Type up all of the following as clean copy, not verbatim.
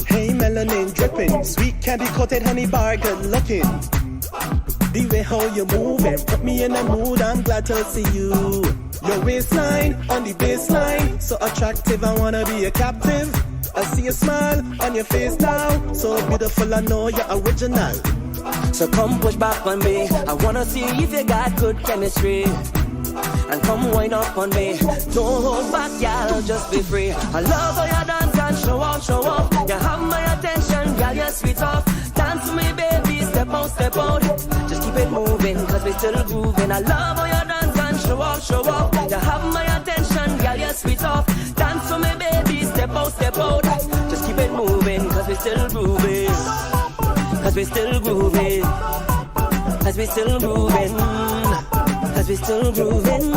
Hey, melanin dripping, sweet candy coated honey bar, good looking. The way how you moving, put me in a mood, I'm glad to see you. Your waistline on the baseline, so attractive, I wanna be a captive. I see a smile on your face now, so beautiful, I know you're original. So come push back on me, I wanna see if you got good chemistry. And come wind up on me, don't hold back, y'all, just be free. I love how you dance and show off. You have my attention, girl, you're sweet off. Dance with me, baby, step out. Just keep it moving, cause we still grooving. I love how you dance and show off. You have my attention, girl, you're sweet off. Dance with me, baby, step out. Just keep it moving, cause we still grooving. Cause we still grooving. Cause we still grooving. Cause we still grooving.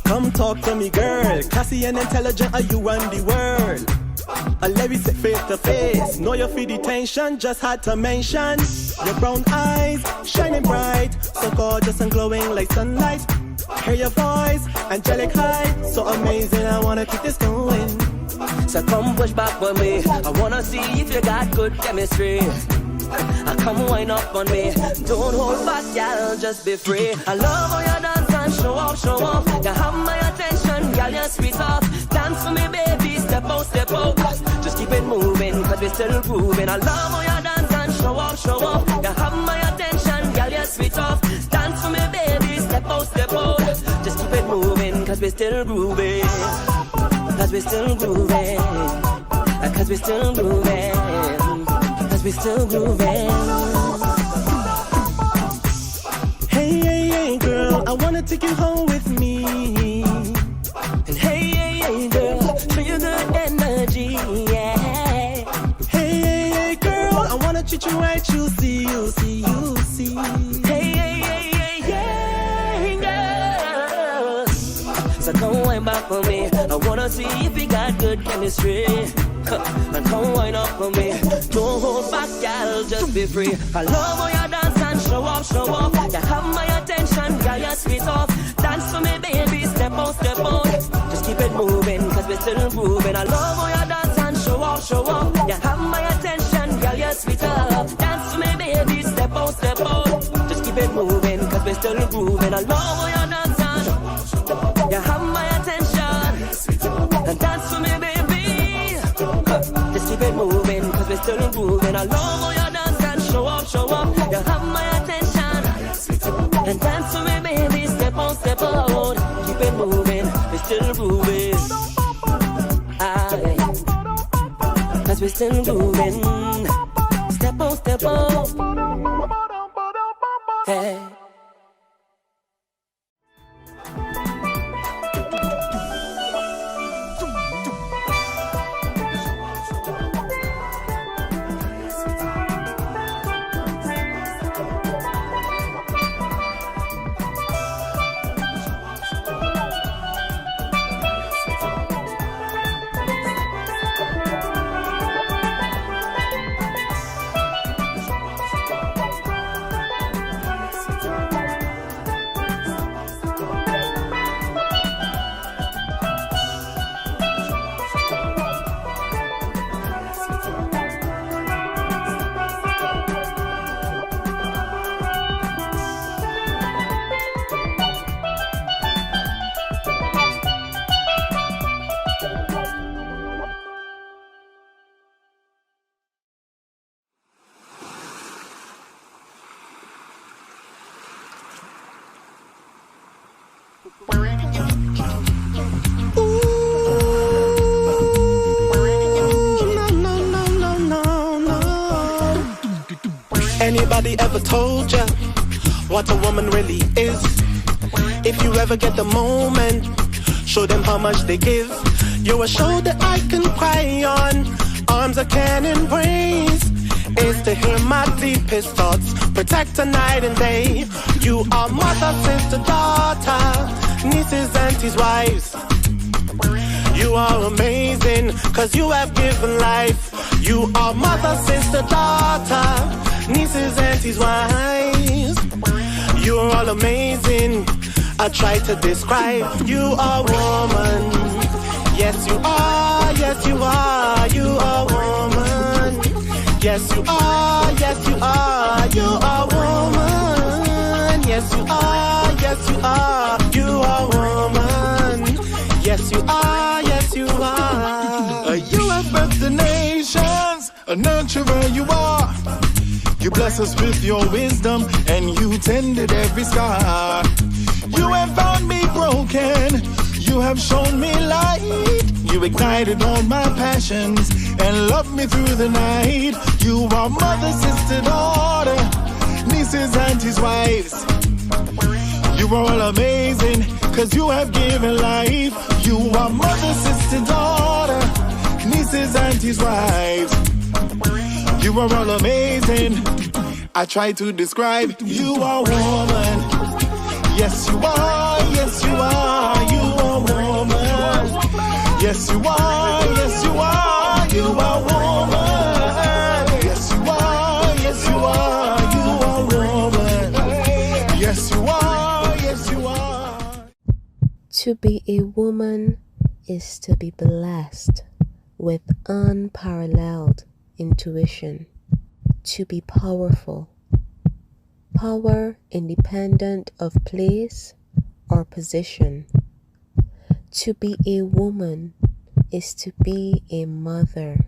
Come talk to me, girl. Classy and intelligent, are you run the world? I let me sit face to face. Know you feel the tension, just had to mention. Your brown eyes, shining bright, so gorgeous and glowing like sunlight. Hear your voice, angelic high, so amazing, I wanna keep this going. So come push back on me, I wanna see if you got good chemistry. I come wind up on me, don't hold back, y'all, just be free. I love how you dance and show off. You have my attention, girl, you're sweet off. Dance for me, baby, step out. Just keep it moving, cause we still grooving. I love how you dance and show off. You have my attention, girl, you're sweet off. Dance for me, baby, step out. Just keep it moving, cause we still grooving. Cause we still grooving. Cause we still grooving. Cause we still grooving. Hey, girl, I wanna take you home with me. And hey, girl, show you good energy, yeah. Hey, girl, I wanna treat you right, you see. Hey, girl. So come wind back on me, I wanna see if we got good chemistry. And come wind up on me, don't hold back, girl, just be free. I love how you dance and show off. You have my attention, girl, you're sweet off. Dance for me, baby, step out. Just keep it moving, cause we're still grooving. I love how you dance and show off. You have my attention, girl, you're sweet off. Dance for me, baby, step out. Just keep it moving, cause we're still grooving. I love how you dance and you have my attention. And dance for me, baby. Just keep it moving, cause we're still grooving. I love how you dance and show off. You have my attention. And dance for me, baby, step out. Keep it moving, we're still grooving. Cause we're still grooving. Step out. Hey. Anybody ever told ya what a woman really is? If you ever get the moment, show them how much they give. You're a shoulder I can cry on, arms I can embrace. Is to hear my deepest thoughts, protect her night and day. You are mother, sister, daughter, nieces, aunties, wives. You are amazing, cause you have given life. You are mother, sister, daughter, nieces, aunties, wives. You're all amazing, I try to describe. You are woman, Yes, you are, yes, you are, you are woman. Yes, you are, yes, you are, you are woman. Yes, you are, yes, you are, you are woman. Yes, you are, yes, you are. You have birthed the nations, a nurturer you are. You bless us with your wisdom, and you tended every scar. You have found me broken, you have shown me light. You ignited all my passions, and loved me through the night. You are mother, sister, daughter, nieces, aunties, wives. You are all amazing, cause you have given life. You are mother, sister, daughter, nieces, aunties, wives. You are all amazing. I try to describe, you are woman. Yes, you are, yes, you are, you are woman. Yes, you are, yes, you are, you are woman. Yes, you are, yes, you are, you are woman. Yes, you are, yes, you are. To be a woman is to be blessed with unparalleled intuition, to be powerful, power independent of place or position. To be a woman is to be a mother,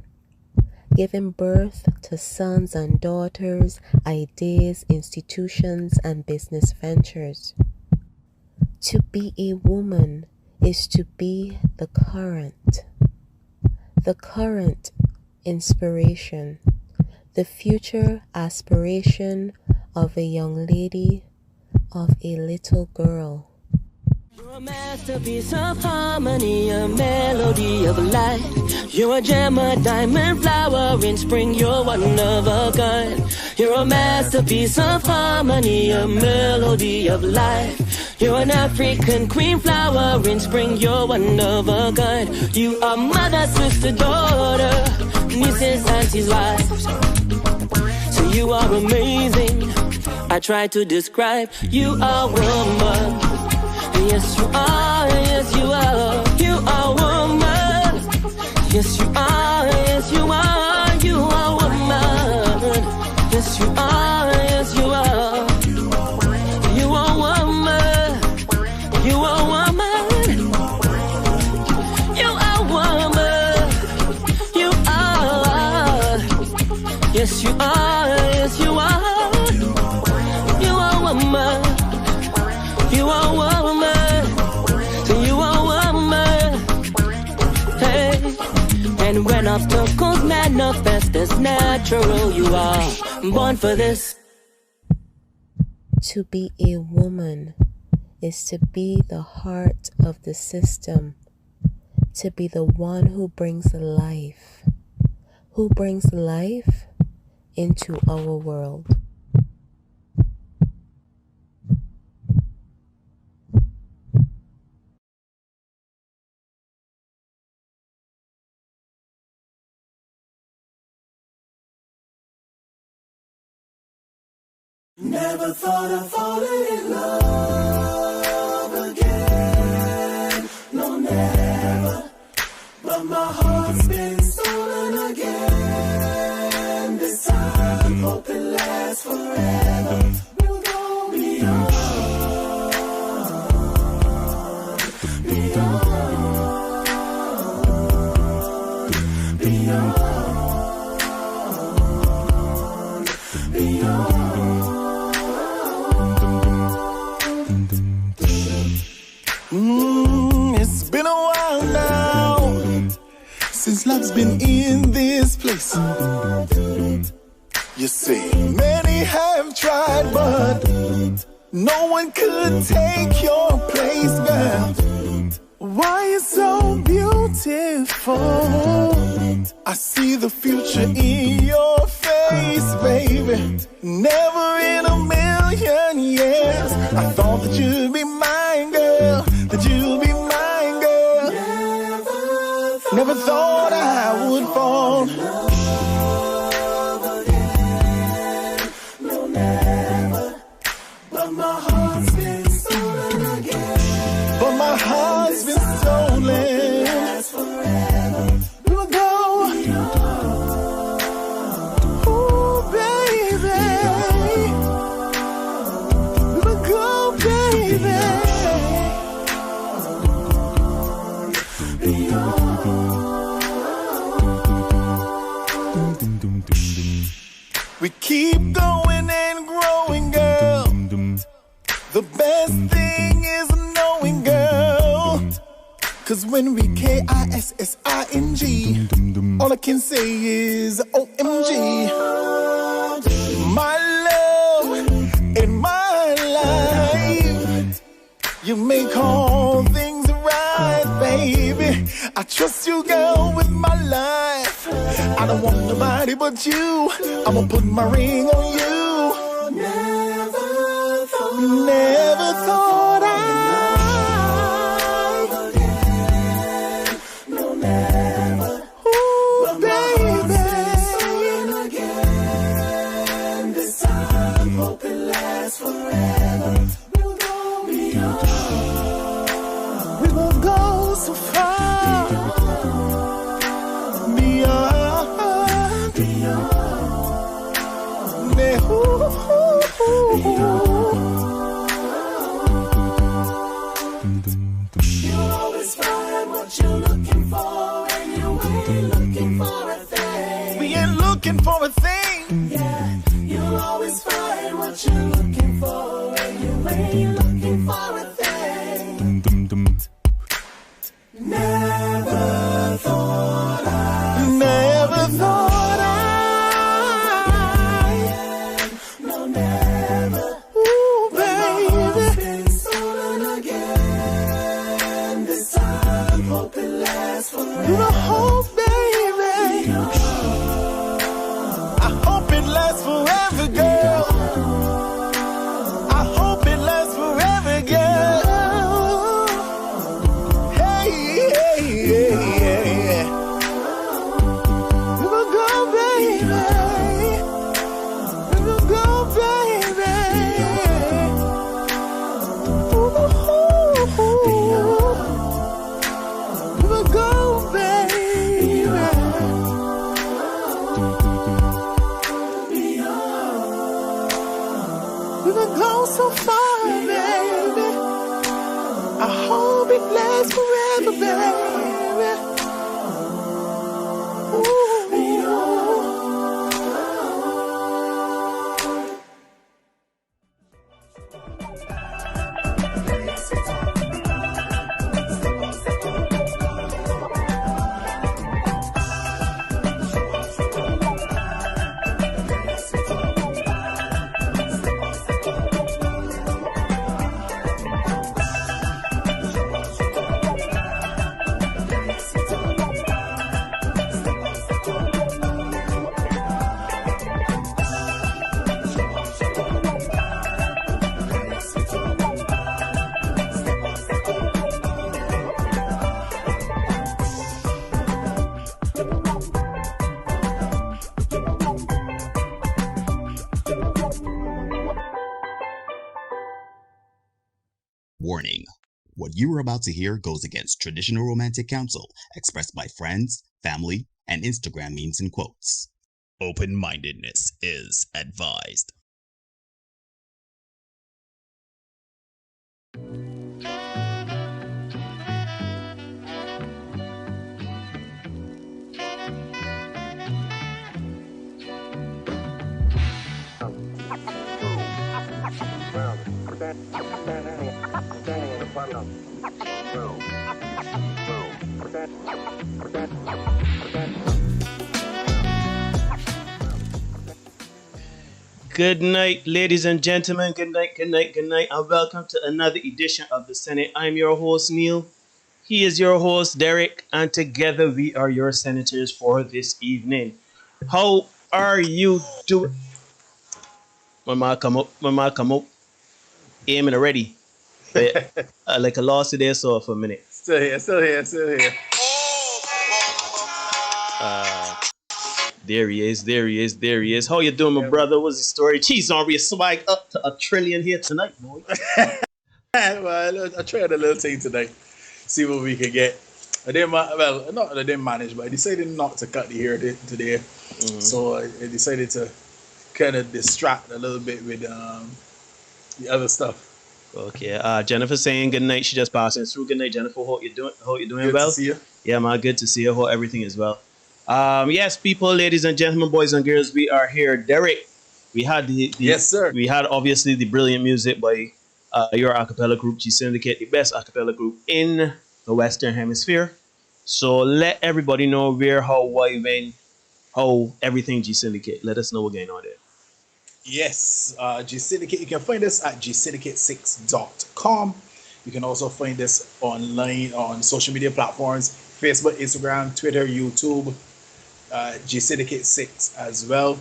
giving birth to sons and daughters, ideas, institutions, and business ventures. To be a woman is to be the current inspiration, the future aspiration of a young lady, of a little girl. You're a masterpiece of harmony, a melody of life. You're a gem, a diamond flower in spring, you're one of a kind. You're a masterpiece of harmony, a melody of life. You're an African queen flower in spring, you're one of a kind. You are mother, sister, daughter, nieces, aunties, wives. So you are amazing. I try to describe, you are woman. Yes, you are, yes, you are, you are woman. Yes, you are, yes, you are, you are woman. Yes, you are, yes, you are, you are woman. You are woman. You are woman. You are. Yes, you are, yes, you are. You are woman. You are woman. And when obstacles manifest as natural, you are born for this. To be a woman is to be the heart of the system, to be the one who brings life into our world. Never thought of falling in love again. No, never. But my heart's been stolen again. This time, hope it lasts forever. We'll go beyond, beyond, beyond, beyond. It's been a while now since love's been in this place. You see, many have tried, but no one could take your place, girl. Why you so beautiful? I see the future in your face, baby. Never in a million years I thought that you'd be mine, girl. That you'd be mine, girl. Never thought I would fall. No, never. But my heart's been stolen again. But my heart's been stolen. We keep going and growing, girl. The best thing is knowing, girl. Cause when we KISSING, all I can say is OMG. My love in my life, you make all things right, baby. I trust you, girl, with my life. I don't want nobody but you. I'ma put my ring on you. Never thought I no, never. Ooh, baby. Again. This time, hope it lasts forever. We'll go beyond. We will go so far. Beyond. Beyond. You'll always find what you're looking for, and you ain't looking for a thing. We ain't looking for a thing. Yeah, you'll always find what you're looking for, and you ain't looking for a thing. Never thought I. No, never. Ooh, baby. Been stolen again. This time, hope it lasts forever. You hope, baby. I hope it lasts forever, girl. I hope it lasts forever, girl. Hey, hey, hey, hey. You will go, baby. You will go, baby. Ooh, you will go, baby. You will go so far, baby. I hope it lasts forever, baby. Warning. What you are about to hear goes against traditional romantic counsel expressed by friends, family, and Instagram memes and quotes. Open-mindedness is advised. Good night, ladies and gentlemen. Good night, good night, good night, and welcome to another edition of the Senate. I'm your host, Neil. He is your host, Derek, and together we are your senators for this evening. How are you doing? My mic come up. Aiming already. But, like I lost it there so for a minute. Still here. There he is. How you doing, my brother? What's the story? Jeez, are we swag up to $1 trillion here tonight, boy? Well, I tried a little thing tonight. See what we can get. I didn't manage, but I decided not to cut the hair today. Mm-hmm. So I decided to kind of distract a little bit with the other stuff. Okay. Jennifer saying good night. She just passing through. Good night, Jennifer. Hope you're doing good well. To see you. Yeah, man. Good to see you. Hope everything is well. Yes, people, ladies and gentlemen, boys and girls, we are here. Derek We had the Yes, sir. We had obviously the brilliant music by your acapella group G-Syndicate, the best acapella group in the Western Hemisphere. So let everybody know where, how, why, when, how, everything G-Syndicate. Let us know what's going on there. Yes, G-Syndicate. You can find us at gsyndicate6.com. You can also find us online on social media platforms, Facebook, Instagram, Twitter, YouTube, G-Syndicate6 as well.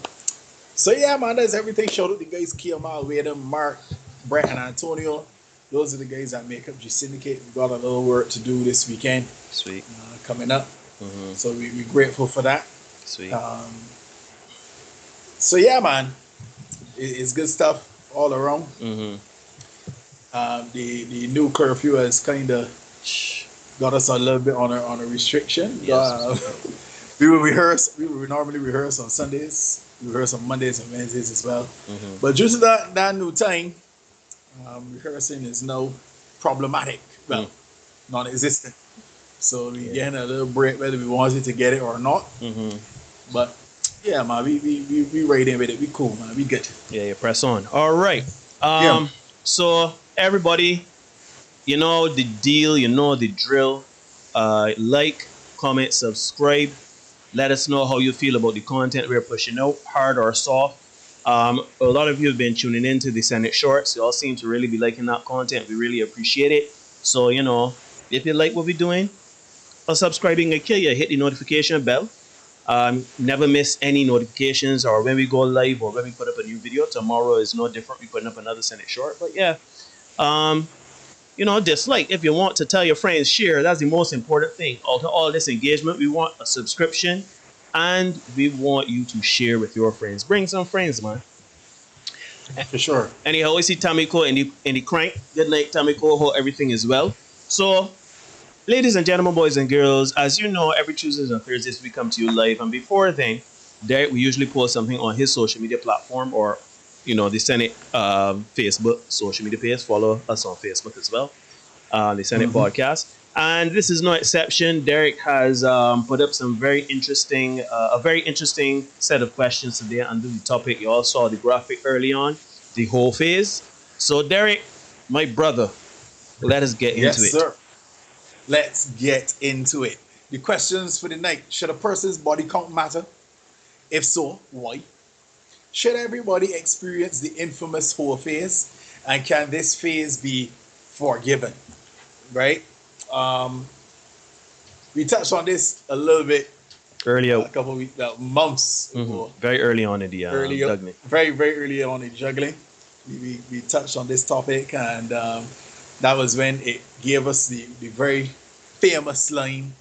So yeah, man, that's everything. Shout out the guys, Kiamal, Wade, Mark, Brett, and Antonio. Those are the guys that make up G-Syndicate. We've got a little work to do this weekend. Sweet. Coming up. So we're grateful for that. Sweet. So yeah, man, it's good stuff all around. The new curfew has kind of got us a little bit on a restriction. Yes. We would normally rehearse on Sundays. We rehearse on Mondays and Wednesdays as well. But due to that new time, rehearsing is now problematic. Well, non-existent. So we're getting a little break whether we wanted to get it or not. But yeah, man, we right in with it. We cool, man. We good. Yeah, press on. All right. So everybody, you know the deal, you know the drill. Like, comment, subscribe. Let us know how you feel about the content we're pushing out, hard or soft. A lot of you have been tuning in to the Senate Shorts. You all seem to really be liking that content. We really appreciate it. So, you know, if you like what we're doing, subscribing will kill you. Hit the notification bell. Never miss any notifications or when we go live or when we put up a new video. Tomorrow is no different. We're putting up another Senate Short. But yeah, you know, dislike if you want to tell your friends, share. That's the most important thing. Out of all this engagement, we want a subscription and we want you to share with your friends. Bring some friends, man. For sure. Anyhow, we see Tamiko in the crank. Good night, Tamiko. Hope everything is well. So, ladies and gentlemen, boys and girls, as you know, every Tuesdays and Thursdays we come to you live. And before then, Derek, we usually post something on his social media platform or, you know, the Senate Facebook social media page. Follow us on Facebook as well. The Senate podcast. And this is no exception. Derek has put up some very interesting, a very interesting set of questions today under the topic. You all saw the graphic early on, the Heaux Phase. So, Derek, my brother, let us get into it. Yes, sir. Let's get into it. The questions for the night. Should a person's body count matter? If so, why? Should everybody experience the infamous Heaux Phase? And can this phase be forgiven? Right? We touched on this a little bit earlier, a couple of weeks, months ago. Very early on in the juggling. Very, very early on in juggling. We touched on this topic, and that was when it gave us the very famous line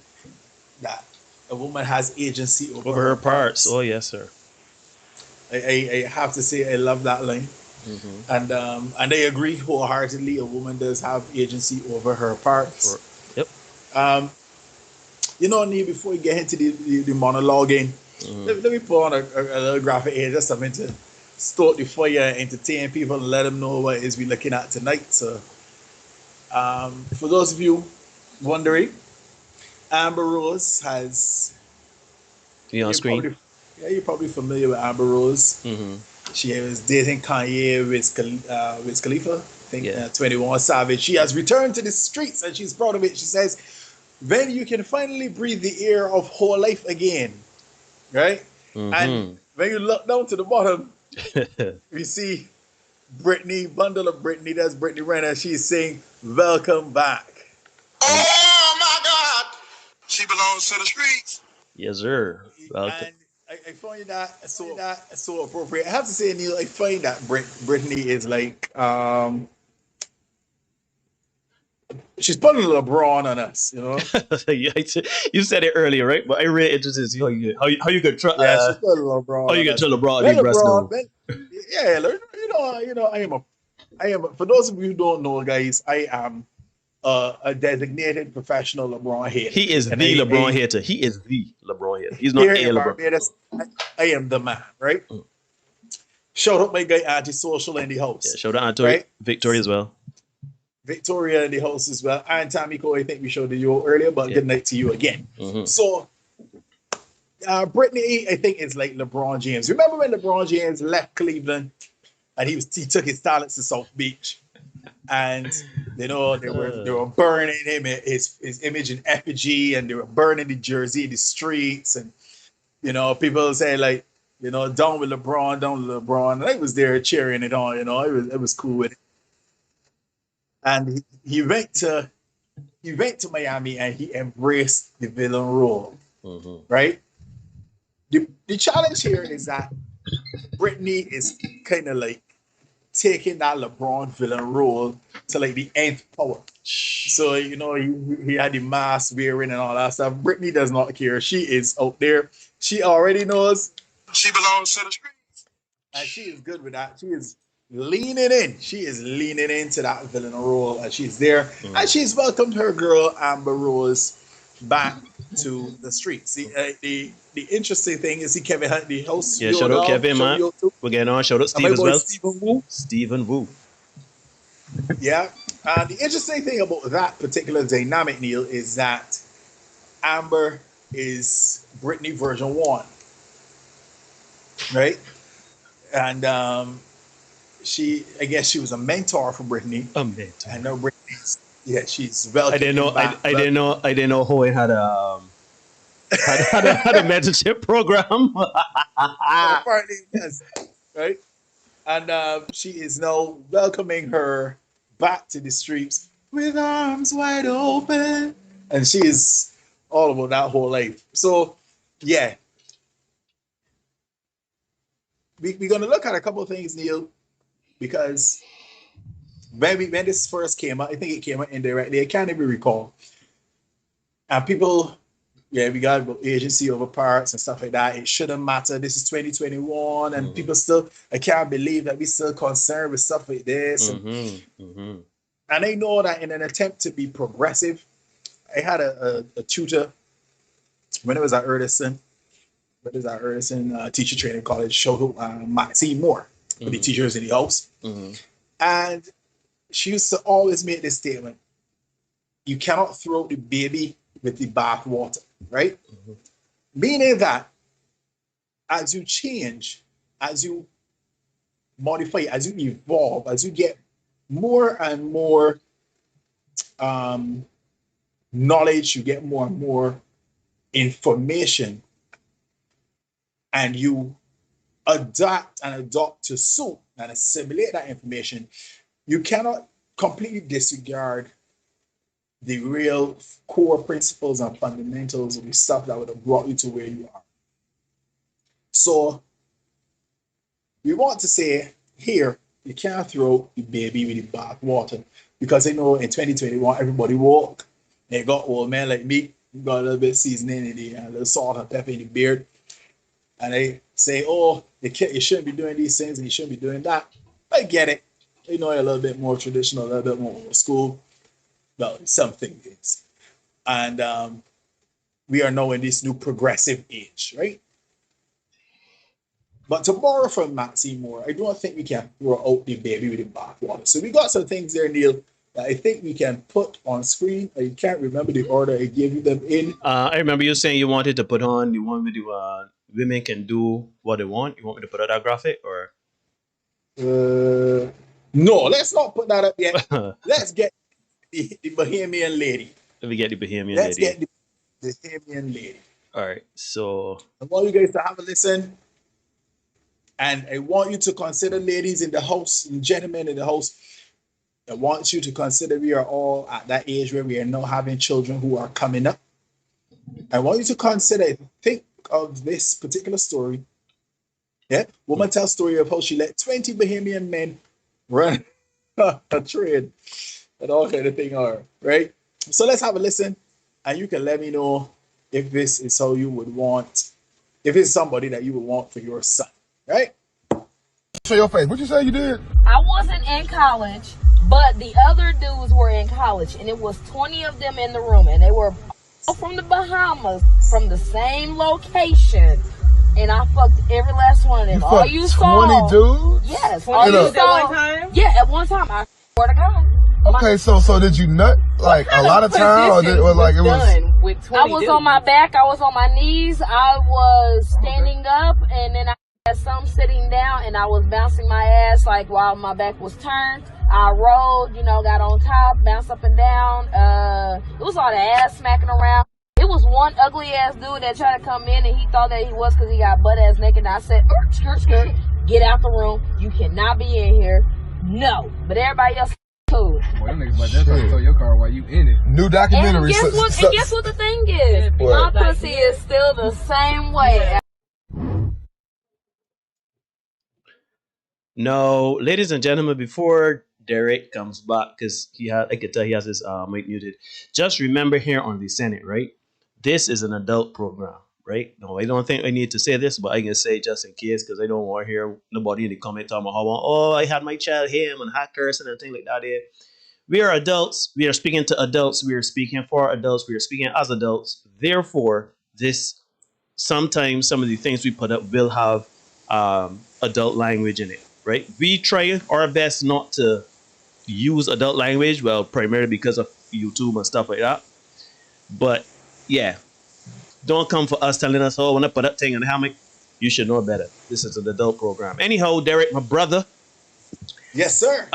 that a woman has agency over her parts. Oh, yes, sir. I have to say I love that line. And I agree wholeheartedly. A woman does have agency over her parts. Yep. You know, Neil, before we get into the monologuing, let me put on a little graphic here, just something to stoke the fire, entertain people, and let them know what it is we're looking at tonight. So, for those of you wondering, Amber Rose has... You on screen? You're probably familiar with Amber Rose. She was dating Kanye with Khalifa, I think, 21 Savage. She has returned to the streets and she's proud of it. She says, "Then you can finally breathe the air of whole life again." Right? And when you look down to the bottom, we see Brittany, bundle of Brittany, that's Brittany Renner. She's saying, "Welcome back." Oh my God! She belongs to the streets. Yes, sir. Welcome. And I find that so appropriate. I have to say, Neil, I find that Brittany is like she's putting LeBron on us, you know. You said it earlier, right? But I really interested to see how you could try. Yeah, she's putting LeBron. How you could tell LeBron? Yeah, you know, I am. For those of you who don't know, guys, I am a designated professional LeBron hater. He is the LeBron hater. He is the LeBron hater. He's not a LeBron. Barbados, I am the man, right? Shout out my guy Antisocial in the house. Yeah, shout out to Victoria as well. Victoria in the house as well. And Tamiko, I think we showed you earlier, but good night to you again. So Brittany, I think, is like LeBron James. Remember when LeBron James left Cleveland and he took his talents to South Beach, and they were burning him, his image in effigy, and they were burning the jersey in the streets, and people say like, down with LeBron, down with LeBron. And I was there cheering it on, it was cool with it. And he went to Miami and he embraced the villain role, right? The challenge here is that Brittany is kind of like taking that LeBron villain role to like the nth power. So, he had the mask wearing and all that stuff. Brittany does not care. She is out there. She already knows She belongs to the streets. and she is good with that. She is leaning in. She is leaning into that villain role, and she's there. And she's welcomed her girl Amber Rose back to the streets. The interesting thing is Kevin Hunt, the host. Yeah, shout out Kevin, man. We're getting on. Shout out Steve as well. Stephen Wu. Yeah. The interesting thing about that particular dynamic, Neil, is that Amber is Brittany version 1. Right? And I guess she was a mentor for Brittany. A mentor. I know Brittany's, she's welcome. I didn't know how it had had a mentorship program. Apparently, yes. Right? And she is now welcoming her back to the streets with arms wide open. And she is all about that whole life. So, yeah. We're going to look at a couple of things, Neil, because when this first came out, I think it came out indirectly. I can't even recall. And people, we got about agency over parts and stuff like that. It shouldn't matter. This is 2021, and people still, I can't believe that we still concerned with stuff like this. And I know that in an attempt to be progressive, I had a tutor when I was at Erdison. Teacher Training College, show Maxine Moore, for the teachers in the house. And she used to always make this statement: you cannot throw the baby with the bath water, right? Meaning that as you change, as you modify, as you evolve, as you get more and more knowledge, you get more and more information, and you adapt and adopt to suit and assimilate that information, you cannot completely disregard the real core principles and fundamentals of the stuff that would have brought you to where you are. So we want to say here, you can't throw the baby with the bath water, because I know in 2021, everybody woke. They got old men like me, got a little bit seasoning in the, a little salt and pepper in the beard. And they say, oh, you shouldn't be doing these things and you shouldn't be doing that. I get it. You know, a little bit more traditional, a little bit more old school. Well, something is. And we are now in this new progressive age, right? But to borrow from Maxine Moore, I don't think we can throw out the baby with the bathwater. So we got some things there, Neil, that I think we can put on screen. I can't remember the order I gave you them in. I remember you saying you wanted to put on the one with the women can do what they want. You want me to put out that graphic, or? No, let's not put that up yet. Let's get the Bahamian lady. Let me get the Bahamian Let's lady. get the Bahamian lady. All right, so I want you guys to have a listen. And I want you to consider, ladies in the house and gentlemen in the house, I want you to consider we are all at that age where we are now having children who are coming up. I want you to consider, think of this particular story. Yeah, woman tells story of how she let 20 Bahamian men run a trade and all kind of thing are, right? So let's have a listen, and you can let me know if this is how you would want, if it's somebody that you would want for your son, right? Show your face. What you say you did? I wasn't in college, but the other dudes were in college, and it was 20 of them in the room, and they were all from the Bahamas, from the same location, and I fucked every last one of them. You all fucked you saw, 20 dudes? yes, 20 all you dudes saw, at one time? yeah, at one time. I swear to God. How Okay, so did you nut like a lot of time, or like it was? Done with 20 I was on my back. I was on my knees. I was standing up, and then I had some sitting down, and I was bouncing my ass like while my back was turned. I rolled, got on top, bounced up and down. It was all the ass smacking around. It was one ugly ass dude that tried to come in, and he thought that he was because he got butt ass naked. And I said, skirt, get out the room. You cannot be in here. No, but everybody else cool. Boy, them niggas like that trying to tow your car while you in it. New documentary. And guess what the thing is? My pussy is still the same way. No, ladies and gentlemen, before Derek comes back, because I could tell he has his mic muted. Just remember here on the Senate, right? This is an adult program, right? No, I don't think I need to say this, but I can say just in case, because I don't want to hear nobody in the comment talking about I had my child him and hot cursing and things like that. There. We are adults. We are speaking to adults. We are speaking for adults. We are speaking as adults. Therefore, sometimes some of the things we put up will have adult language in it, right? We try our best not to use adult language, well, primarily because of YouTube and stuff like that. But yeah, don't come for us telling us, when I put up thing in the hammock, you should know better. This is an adult program. Anyhow, Derek, my brother. Yes, sir.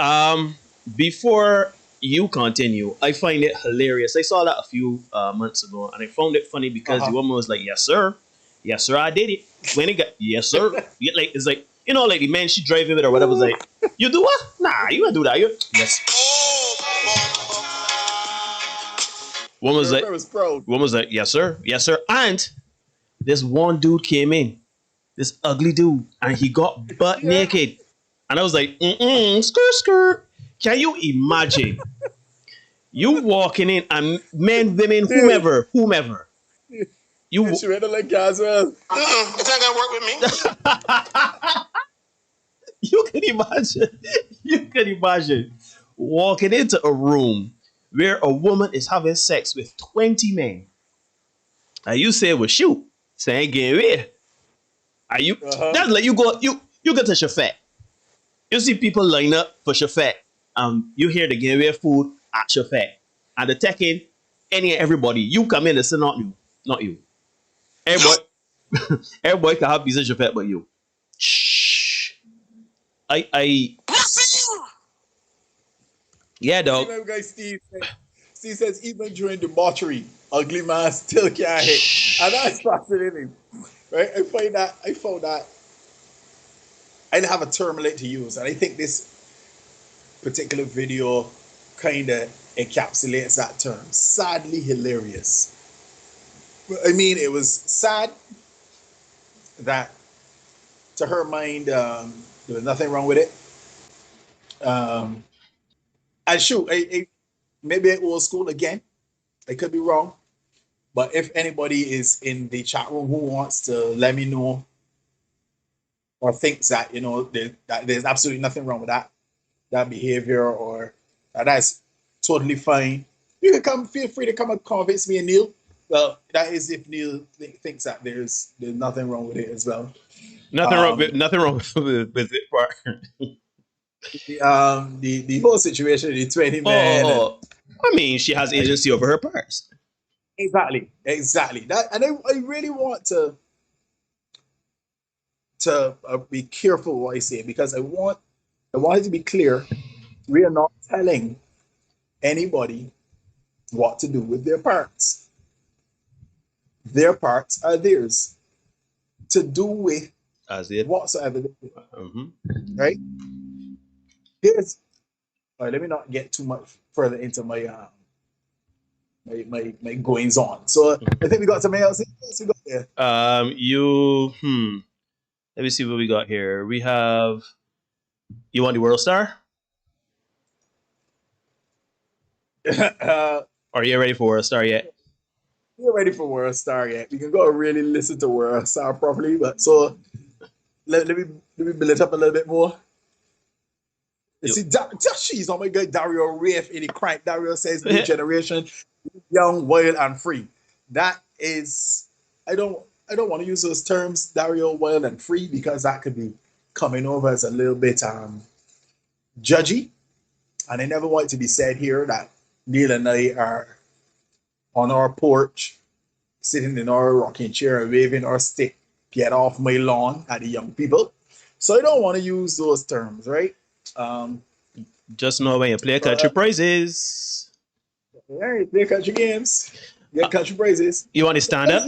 Before you continue, I find it hilarious. I saw that a few months ago, and I found it funny because the woman was like, yes, sir, I did it. When it got, yes, sir. It's like, like the man she driving with or whatever was like, you do what? Nah, you don't do that. Yes. Woman was like, yes, sir. And this one dude came in, this ugly dude, and he got butt naked. And I was like, skirt. Can you imagine? You walking in and men, women, whomever. You she read it like as well. It's not gonna work with me. You can imagine walking into a room where a woman is having sex with 20 men. And you say, well, shoot, say ain't getting away. Are you that's like you go to Shafet. You see people line up for Shafet. You hear the getting away food at Shafet. And the taking everybody. You come in and say not you. Everybody can have piece of Shafet but you. Shh. Yeah, dog. You know, guy Steve says even during debauchery, ugly man still can't hit. And that's fascinating. Right? I found that I didn't have a term to use, and I think this particular video kind of encapsulates that term. Sadly hilarious. I mean, it was sad that to her mind there was nothing wrong with it. And shoot, maybe old school again. I could be wrong. But if anybody is in the chat room who wants to let me know or thinks that, that there's absolutely nothing wrong with that behavior, or that's totally fine, you can feel free to come and convince me and Neil. Well, that is if Neil thinks that there's nothing wrong with it as well. Nothing wrong with it part. The whole situation, the 20 men. I mean, she has agency over her parts. Exactly. That, and I really want to be careful what I say, because I want it to be clear. We are not telling anybody what to do with their parts. Their parts are theirs to do with whatsoever they do. Right? Let me not get too much further into my my goings on. So I think we got something else. We got there. Let me see what we got here. We have. You want the World Star? Are you ready for World Star yet? You're ready for World Star yet? We can go really listen to World Star properly, but so let me build it up a little bit more. You see, she's, oh my God, Dario Rafe in the crank. Dario says new generation, young, wild, and free. That is, I don't want to use those terms, Dario, wild, and free, because that could be coming over as a little bit judgy. And I never want it to be said here that Neil and I are on our porch, sitting in our rocking chair and waving our stick, get off my lawn at the young people. So I don't want to use those terms, right? Just know when you play country praises. Hey, play country games, get country praises. You want to stand up?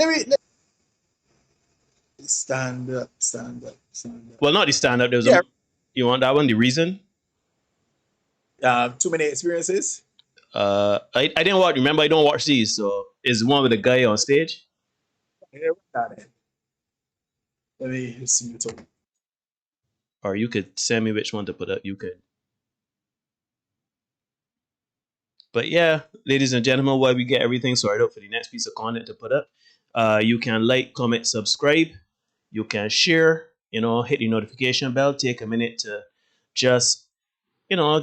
Stand up, stand up, stand up. Well, not the stand up. You want that one? The reason? Too many experiences. I didn't watch. Remember, I don't watch these. So is one with the guy on stage? Let me see it. Or you could send me which one to put up. You could. But yeah, ladies and gentlemen, while we get everything sorted out for the next piece of content to put up, you can like, comment, subscribe. You can share. Hit the notification bell. Take a minute to just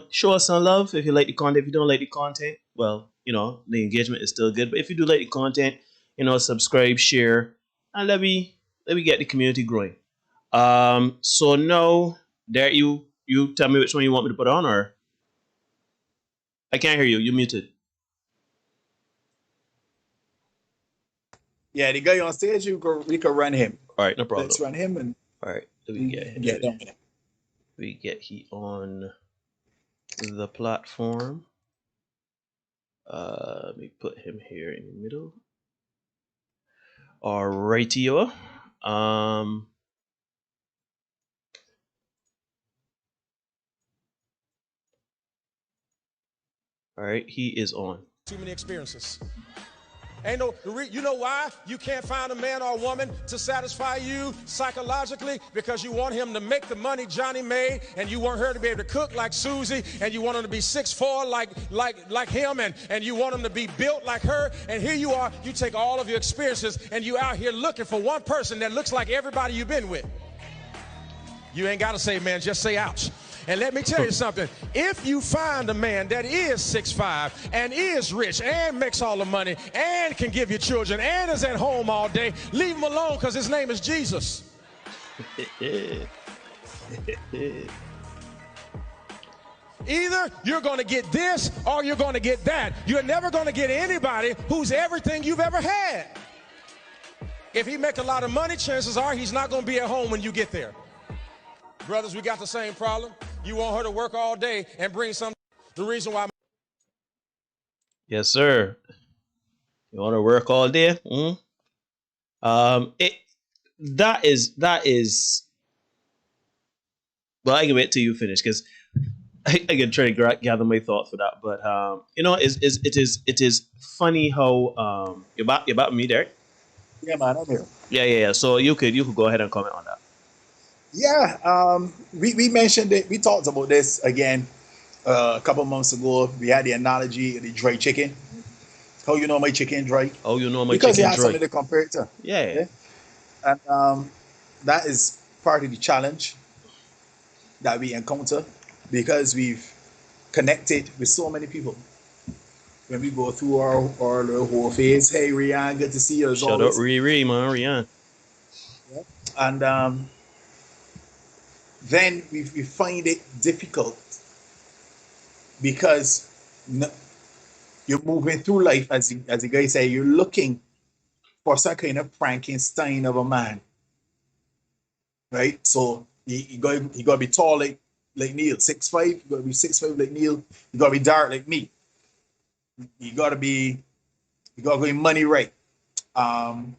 show us some love if you like the content. If you don't like the content, well, the engagement is still good. But if you do like the content, subscribe, share, and let me get the community growing. So now, there you tell me which one you want me to put on, or I can't hear you. You're muted. Yeah, the guy on stage, we could run him. All right, no problem. Let's run him and all right, let me get him. We get he on the platform. Let me put him here in the middle. Alrighty-o. All right, he is on. Too many experiences. Ain't no, you know why you can't find a man or a woman to satisfy you psychologically? Because you want him to make the money Johnny made, and you want her to be able to cook like Susie, and you want him to be 6'4" like him, and you want him to be built like her. And here you are, you take all of your experiences, and you out here looking for one person that looks like everybody you've been with. You ain't got to say, man, just say ouch. And let me tell you something. If you find a man that is 6'5" and is rich and makes all the money and can give you children and is at home all day, leave him alone, because his name is Jesus. Either you're going to get this or you're going to get that. You're never going to get anybody who's everything you've ever had. If he make a lot of money, chances are he's not going to be at home when you get there. Brothers, we got the same problem. You want her to work all day and bring some. The reason why. Yes, sir. You want to work all day? That is. Well, I can wait till you finish, because I can try to gather my thoughts for that. But it is funny how you're about me, Derek. Yeah, man, I'm here. Yeah. So you could go ahead and comment on that. Yeah, we mentioned it. We talked about this again a couple months ago. We had the analogy of the dry chicken. How you know my chicken dry? Oh, you know my because chicken dry. Because you have something to compare it to. Yeah. And that is part of the challenge that we encounter, because we've connected with so many people. When we go through our little Heaux Phase, hey, Rian, good to see you. Shout out Riri, man, Rian. Yeah. And then we find it difficult because you're moving through life, as the guy say, you're looking for some kind of Frankenstein of a man, right? So you got to be tall like Neil, 6'5". You got to be 6'5" like Neil. You got to be dark like me. You got to go in money right. You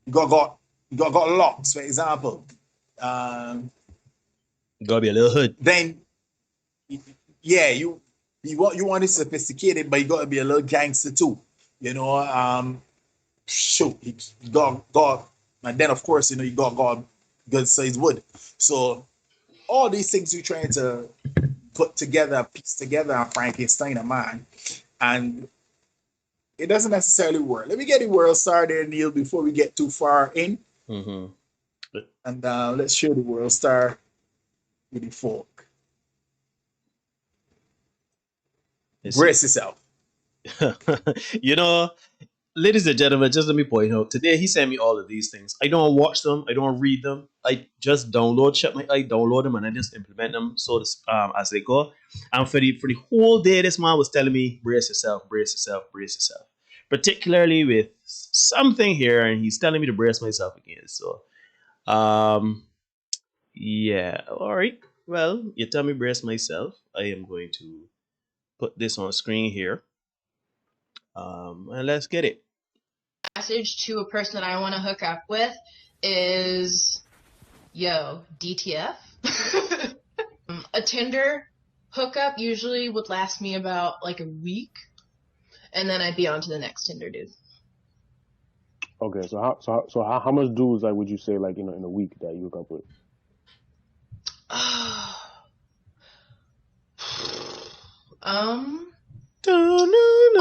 got locks, for example. You gotta be a little hood. Then, yeah, you want it sophisticated, but you gotta be a little gangster too. Shoot, you got, and then of course you got good size wood. So all these things you're trying to put together, piece together, and Frankenstein a man, and it doesn't necessarily work. Let me get the world star there, Neil, before we get too far in. Mm-hmm. And let's show the world star with the fork. Brace yourself. ladies and gentlemen, just let me point out. Today he sent me all of these things. I don't watch them. I don't read them. I just download them, and I just implement them as they go. And for the whole day, this man was telling me, brace yourself, brace yourself, brace yourself. Particularly with something here, and he's telling me to brace myself again. So, yeah. All right. Well, you tell me brace myself. I am going to put this on screen here. And let's get it. Message to a person that I want to hook up with is, yo, DTF. A Tinder hookup usually would last me about like a week, and then I'd be on to the next Tinder dude. Okay, so how much dudes like would you say like in a week that you hook up with?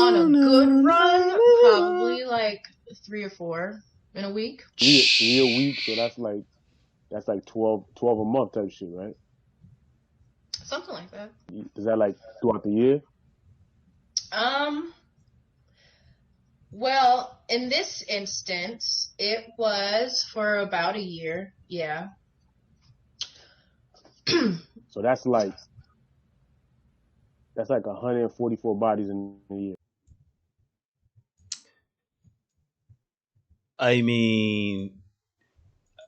On a good run, probably like 3 or 4 in a week. Three a week, so that's like 12 a month type shit, right? Something like that. Is that like throughout the year? Well, in this instance, it was for about a year, yeah. So that's like 144 bodies in a year. I mean,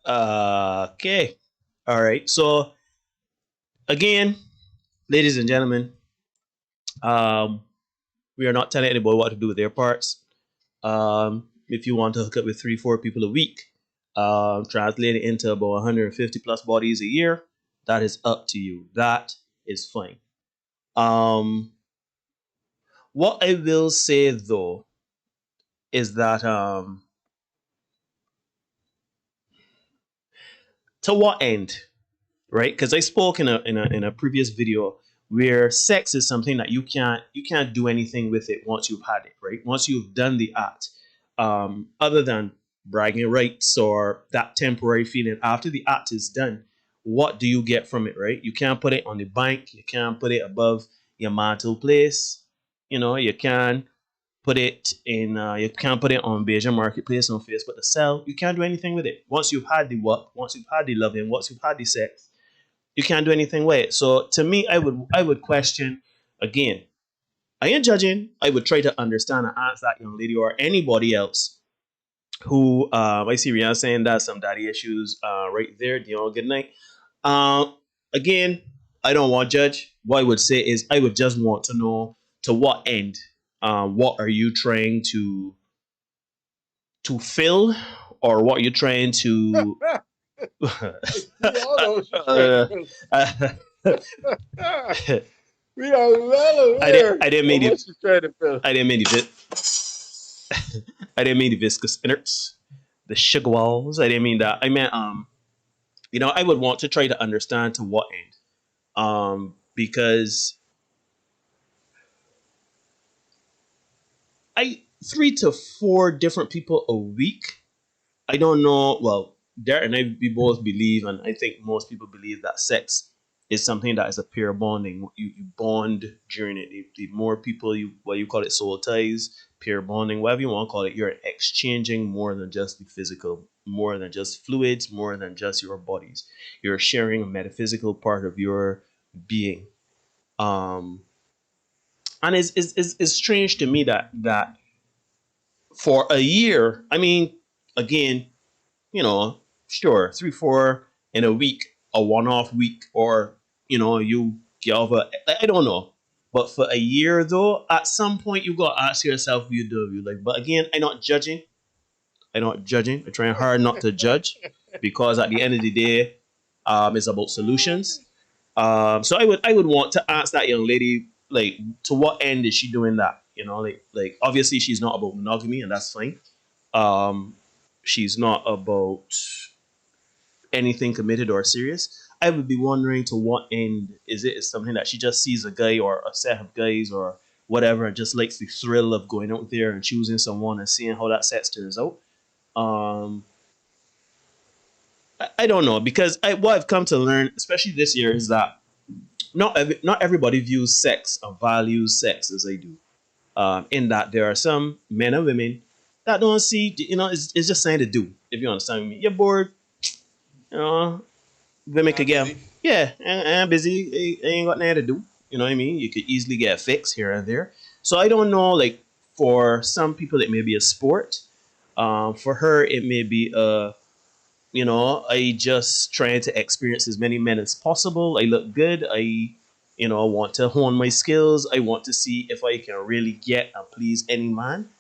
okay. All right. So, again, ladies and gentlemen, we are not telling anybody what to do with their parts. If you want to hook up with 3-4 people a week, translate it into about 150 plus bodies a year, that is up to you. That is fine. What I will say though is that to what end, right? Because I spoke in a previous video where sex is something that you can't do anything with it once you've had it, right? Once you've done the act, other than bragging rights or that temporary feeling after the act is done, what do you get from it, right? You can't put it on the bank, you can't put it above your mantle place, you can't put it in you can't put it on Beijing Marketplace on Facebook to sell. You can't do anything with it. Once you've had the work, once you've had the loving, once you've had the sex, you can't do anything with it. So to me, I would question again. I ain't judging. I would try to understand and ask that young lady or anybody else who I see Rihanna saying that some daddy issues right there. Good night. Again, I don't want to judge. What I would say is I would just want to know to what end. What are you trying to fill, or what you're trying to? We are well aware. I didn't mean it. I didn't mean it. I didn't mean the viscous innards, the sugar walls. I didn't mean that. I meant I would want to try to understand to what end, because 3 to 4 different people a week. I don't know. Well, Derek and I, we both believe, and I think most people believe that sex is something that is a pair bonding. You bond during it. The more people you call it, soul ties, pair bonding, whatever you want to call it, you're exchanging more than just the physical, more than just fluids, more than just your bodies. You're sharing a metaphysical part of your being. And it's strange to me that for a year, I mean, again, sure, 3-4 in a week, a one-off week, or you get over. I don't know, but for a year though, at some point you got to ask yourself, what you do like. But again, I'm not judging. I'm trying hard not to judge, because at the end of the day, it's about solutions. So I would want to ask that young lady, like, to what end is she doing that? Like obviously she's not about monogamy, and that's fine. She's not about anything committed or serious. I would be wondering to what end is it? Is something that she just sees a guy or a set of guys or whatever, and just likes the thrill of going out there and choosing someone and seeing how that sex turns out. I don't know, because what I've come to learn, especially this year, is that not everybody views sex or values sex as I do. In that there are some men and women that don't see, it's just saying to do, if you understand me. You're bored, you know, we make a game. Yeah, and busy, ain't got nothing to do. You know what I mean? You could easily get a fix here and there. So I don't know, like, for some people, it may be a sport. For her, it may be I just trying to experience as many men as possible. I look good. I want to hone my skills. I want to see if I can really get and please any man,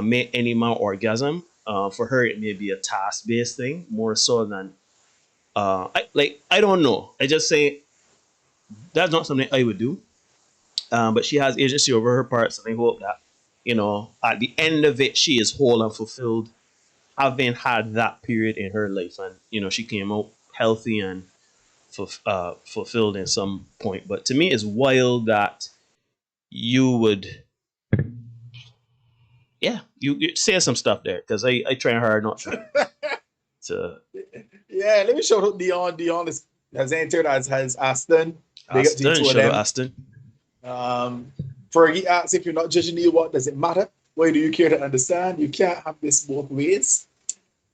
make any man orgasm. For her, it may be a task based thing more so than I don't know. I just say that's not something I would do. But she has agency over her parts, and I hope that at the end of it, she is whole and fulfilled, having had that period in her life, and she came out healthy and fulfilled in some point. But to me, it's wild that you would, yeah, you say some stuff there, because I try hard not to. Yeah, let me show Dion. Dion has entered as Aston. Big up to Aston, two of shout out them. Aston. Fergie asks, if you're not judging you, what does it matter? Why do you care to understand? You can't have this both ways.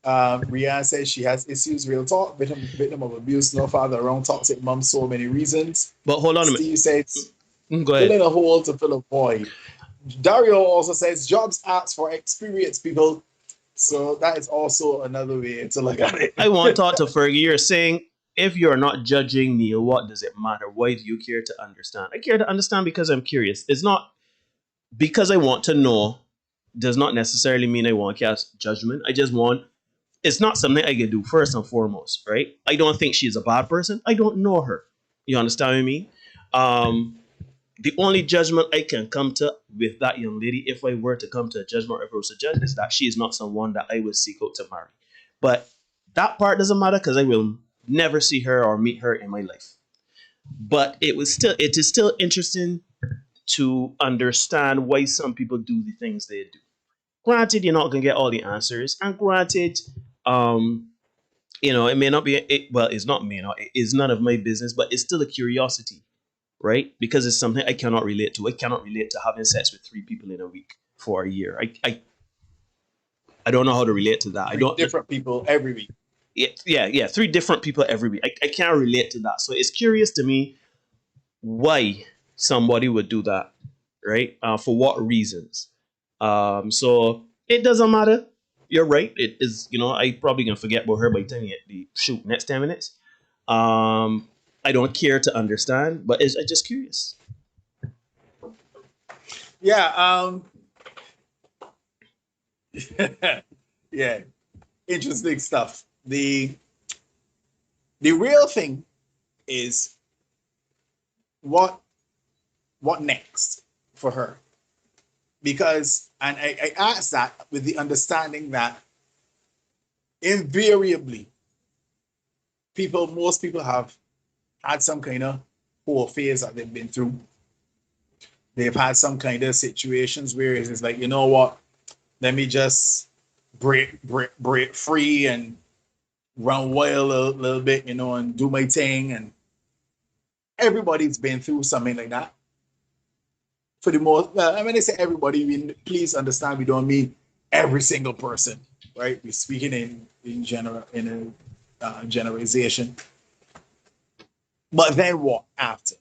Rianne says she has issues, real talk, victim of abuse, no father around, toxic mom, so many reasons. But hold on a minute. Steve says, Go ahead. filling a hole to fill a void. Dario also says, jobs ask for experienced people. So that is also another way to look at it. I want to talk to Fergie. You're saying, if you're not judging Neil, what does it matter? Why do you care to understand? I care to understand because I'm curious. It's not because I want to know, does not necessarily mean I want to cast judgment. I just want, it's not something I can do first and foremost, right? I don't think she's a bad person. I don't know her. You understand what I mean? The only judgment I can come to with that young lady, if I were to come to a judgment or if I was to judge, is that she is not someone that I would seek out to marry. But that part doesn't matter because I will never see her or meet her in my life. But it is still interesting to understand why some people do the things they do. Granted, you're not gonna get all the answers, and granted, it may not be. It's not may not. It's none of my business, but it's still a curiosity, right? Because it's something I cannot relate to. I cannot relate to having sex with 3 people in a week for a year. I don't know how to relate to that. I don't. Different people every week. Yeah, 3 different people every week. I can't relate to that. So it's curious to me why somebody would do that, right? For what reasons? So it doesn't matter. You're right. It is, I probably gonna forget about her by the time you get the next 10 minutes. I don't care to understand, but I'm just curious. Yeah. Yeah. Interesting stuff. The real thing is what next for her? Because, and I asked that with the understanding that invariably most people have had some kind of Heaux phase that they've been through. They've had some kind of situations where it's like, you know what, let me just break free and run wild a little bit, and do my thing. And everybody's been through something like that. For the most, when I say everybody, please understand, we don't mean every single person, right? We're speaking in general, in a generalization. But then what after?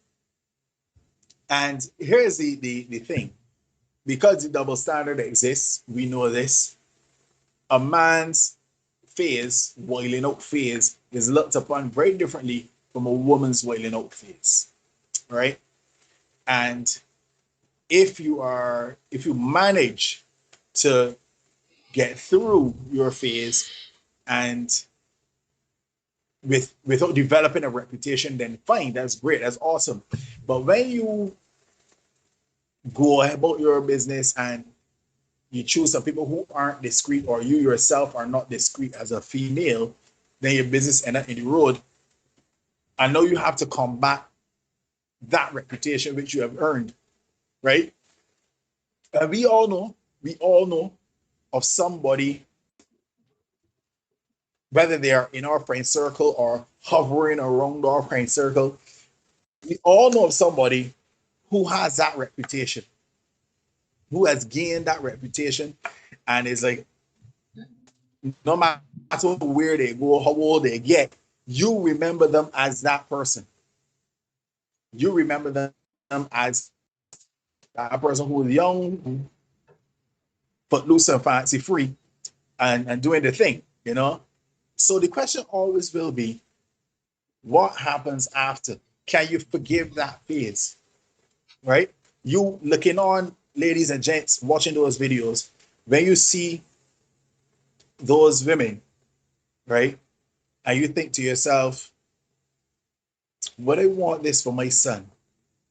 And here's the thing. Because the double standard exists, we know this. A man's phase, wailing out phase, is looked upon very differently from a woman's wailing out phase, right? And if you manage to get through your phase and without developing a reputation, then fine, that's great, that's awesome. But when you go about your business and you choose some people who aren't discreet, or you yourself are not discreet as a female, then your business ends up in the road. I know you have to combat that reputation which you have earned, right? And we all know of somebody, whether they are in our friend circle or hovering around our friend circle, we all know of somebody who has that reputation, who has gained that reputation, And it's like, no matter where they go, how old they get, you remember them as that person. You remember them as a person who was young, footloose and fancy free, and doing the thing, you know? So the question always will be, what happens after? Can you forgive that phase? Right? You looking on, ladies and gents, watching those videos, when you see those women, right? And you think to yourself, would I want this for my son?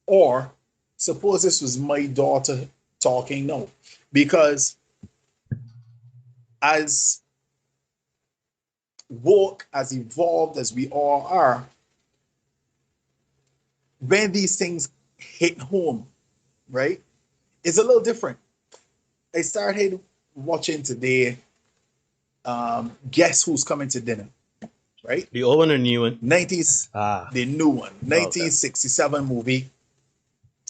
Or suppose this was my daughter talking now. Because as woke, as evolved as we all are, when these things hit home, right, it's a little different. I started watching today, Guess Who's Coming to Dinner, right? The old one or new one? 90s, the new one, 1967 movie.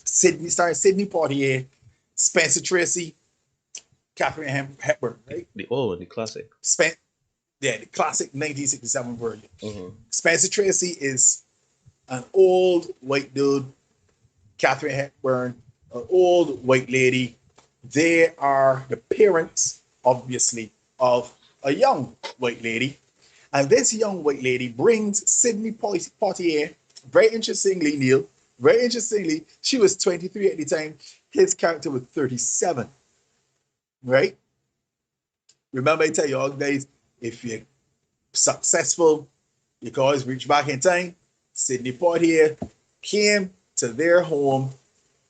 Sidney Poitier, Spencer Tracy, Catherine Hepburn, right? The old one, the classic. The classic 1967 version. Spencer Tracy is an old white dude. Catherine Hepburn, an old white lady. They are the parents, obviously, of a young white lady. And this young white lady brings Sidney Poitier, very interestingly, Neil, very interestingly, she was 23 at the time. His character was 37, right? Remember I tell you all guys, if you're successful, you can always reach back in time. Sidney Poitier came to their home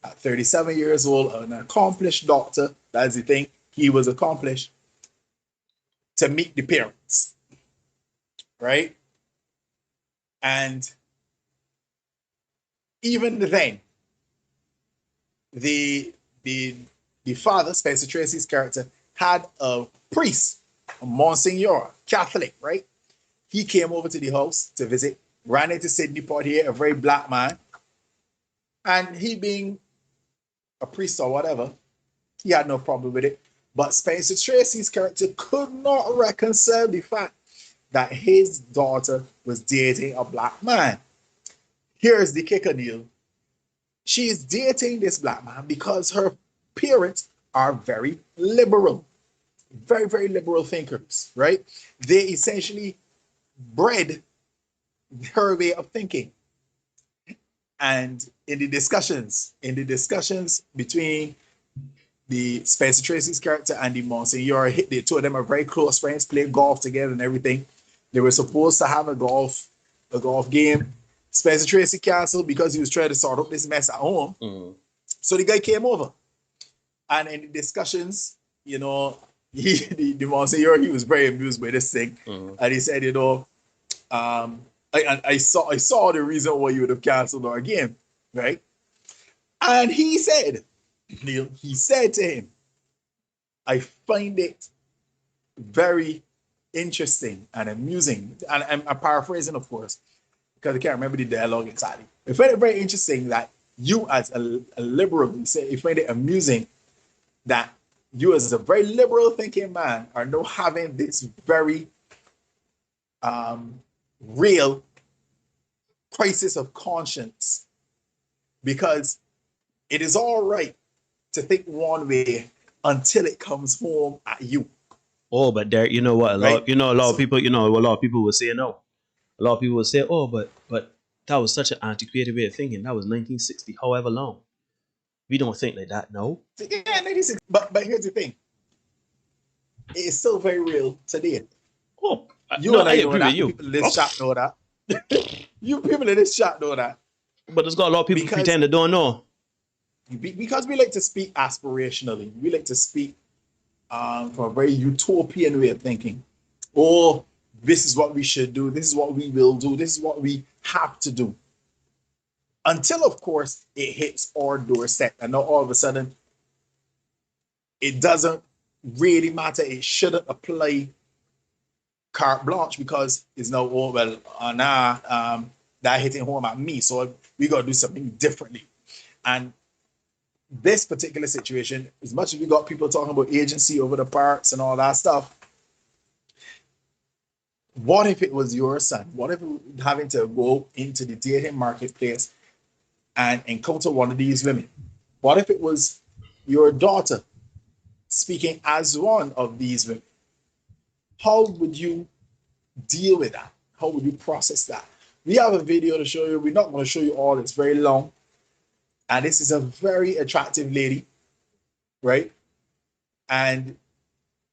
at 37 years old, an accomplished doctor. That's the thing. He was accomplished to meet the parents, right? And even then, the father, Spencer Tracy's character, had a priest, a Monsignor, Catholic, right? He came over to the house to visit, ran into Sidney Poitier, a very black man. And he being a priest or whatever, he had no problem with it. But Spencer Tracy's character could not reconcile the fact that his daughter was dating a black man. Here's the kicker, Neil. She is dating this black man because her parents are very liberal, very, very liberal thinkers, right? They essentially bred her way of thinking. And in the discussions between the Spencer Tracy's character and the Monsignor, the two of them are very close friends, play golf together and everything. They were supposed to have a golf game. Spencer Tracy canceled because he was trying to sort out this mess at home. So the guy came over. And in the discussions, you know, the Monsignor, he was very amused by this thing. And he said, you know, I saw the reason why you would have canceled our game, right? And he said, Neil, he said to him, I find it very interesting and amusing. And I'm paraphrasing, of course, because I can't remember the dialogue exactly. I find it very interesting that you as a liberal, you find it amusing that you as a very liberal thinking man are now having this very real crisis of conscience, because it is all right to think one way until it comes home at you. Oh, but there, you know what? A lot of people will say no. A lot of people will say, oh, but that was such an antiquated way of thinking. That was 1960, however long. We don't think like that, no. Yeah, 1960. But here's the thing. It is still very real today. Oh, you and I know that. People in this chat know that. You people in this chat know that. But there's got a lot of people who pretend they don't know. Because we like to speak aspirationally. We like to speak from a very utopian way of thinking. Oh, this is what we should do. This is what we will do. This is what we have to do. Until, of course, it hits our doorstep. And now all of a sudden, it doesn't really matter. It shouldn't apply carte blanche because it's now, oh, well, that hitting home at me. So we got to do something differently. And this particular situation, as much as we got people talking about agency over the parts and all that stuff, what if it was your son? What if having to go into the dating marketplace and encounter one of these women? What if it was your daughter speaking as one of these women? How would you deal with that? How would you process that? We have a video to show you. We're not going to show you all. It's very long. And this is a very attractive lady, right? And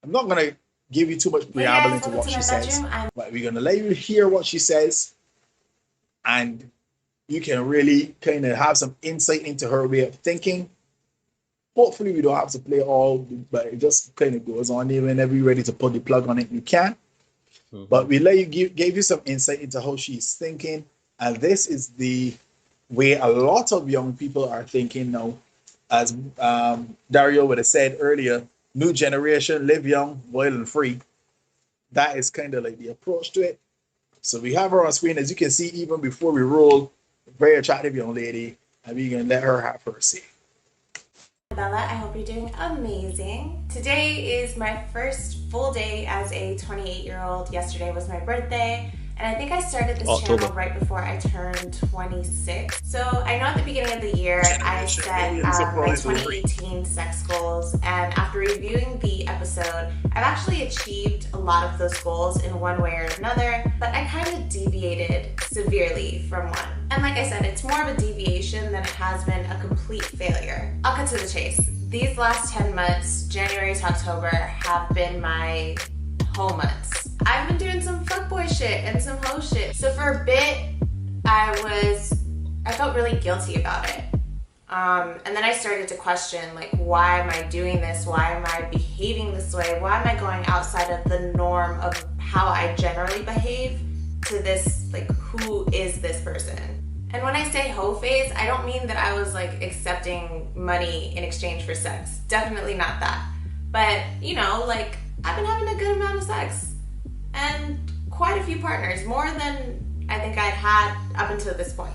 I'm not going to give you too much preamble into what she says, but we're going to let you hear what she says, and you can really kind of have some insight into her way of thinking. Hopefully we don't have to play all, but it just kind of goes on. Whenever you're ready to put the plug on it, you can. But we let you gave you some insight into how she's thinking, and this is the way a lot of young people are thinking now. As Dario would have said earlier, new generation, live young, loyal, and free. That is kind of like the approach to it. So we have her on screen, as you can see, even before we roll, very attractive young lady, and we're gonna let her have her say. Bella, I hope you're doing amazing. Today is my first full day as a 28-year-old. Yesterday was my birthday, and I think I started this channel right before I turned 26. So I know at the beginning of the year I set my 2018 sex goals, and after reviewing the episode, I've actually achieved a lot of those goals in one way or another, but I kind of deviated severely from one. And like I said, it's more of a deviation than it has been a complete failure. I'll cut to the chase. These last 10 months, January to October, have been my hoe months. I've been doing some fuckboy shit and some hoe shit. So for a bit, I felt really guilty about it. And then I started to question, like, why am I doing this? Why am I behaving this way? Why am I going outside of the norm of how I generally behave to this, like, who is this person? And when I say hoe phase, I don't mean that I was like accepting money in exchange for sex. Definitely not that. But, you know, like, I've been having a good amount of sex and quite a few partners, more than I think I'd had up until this point.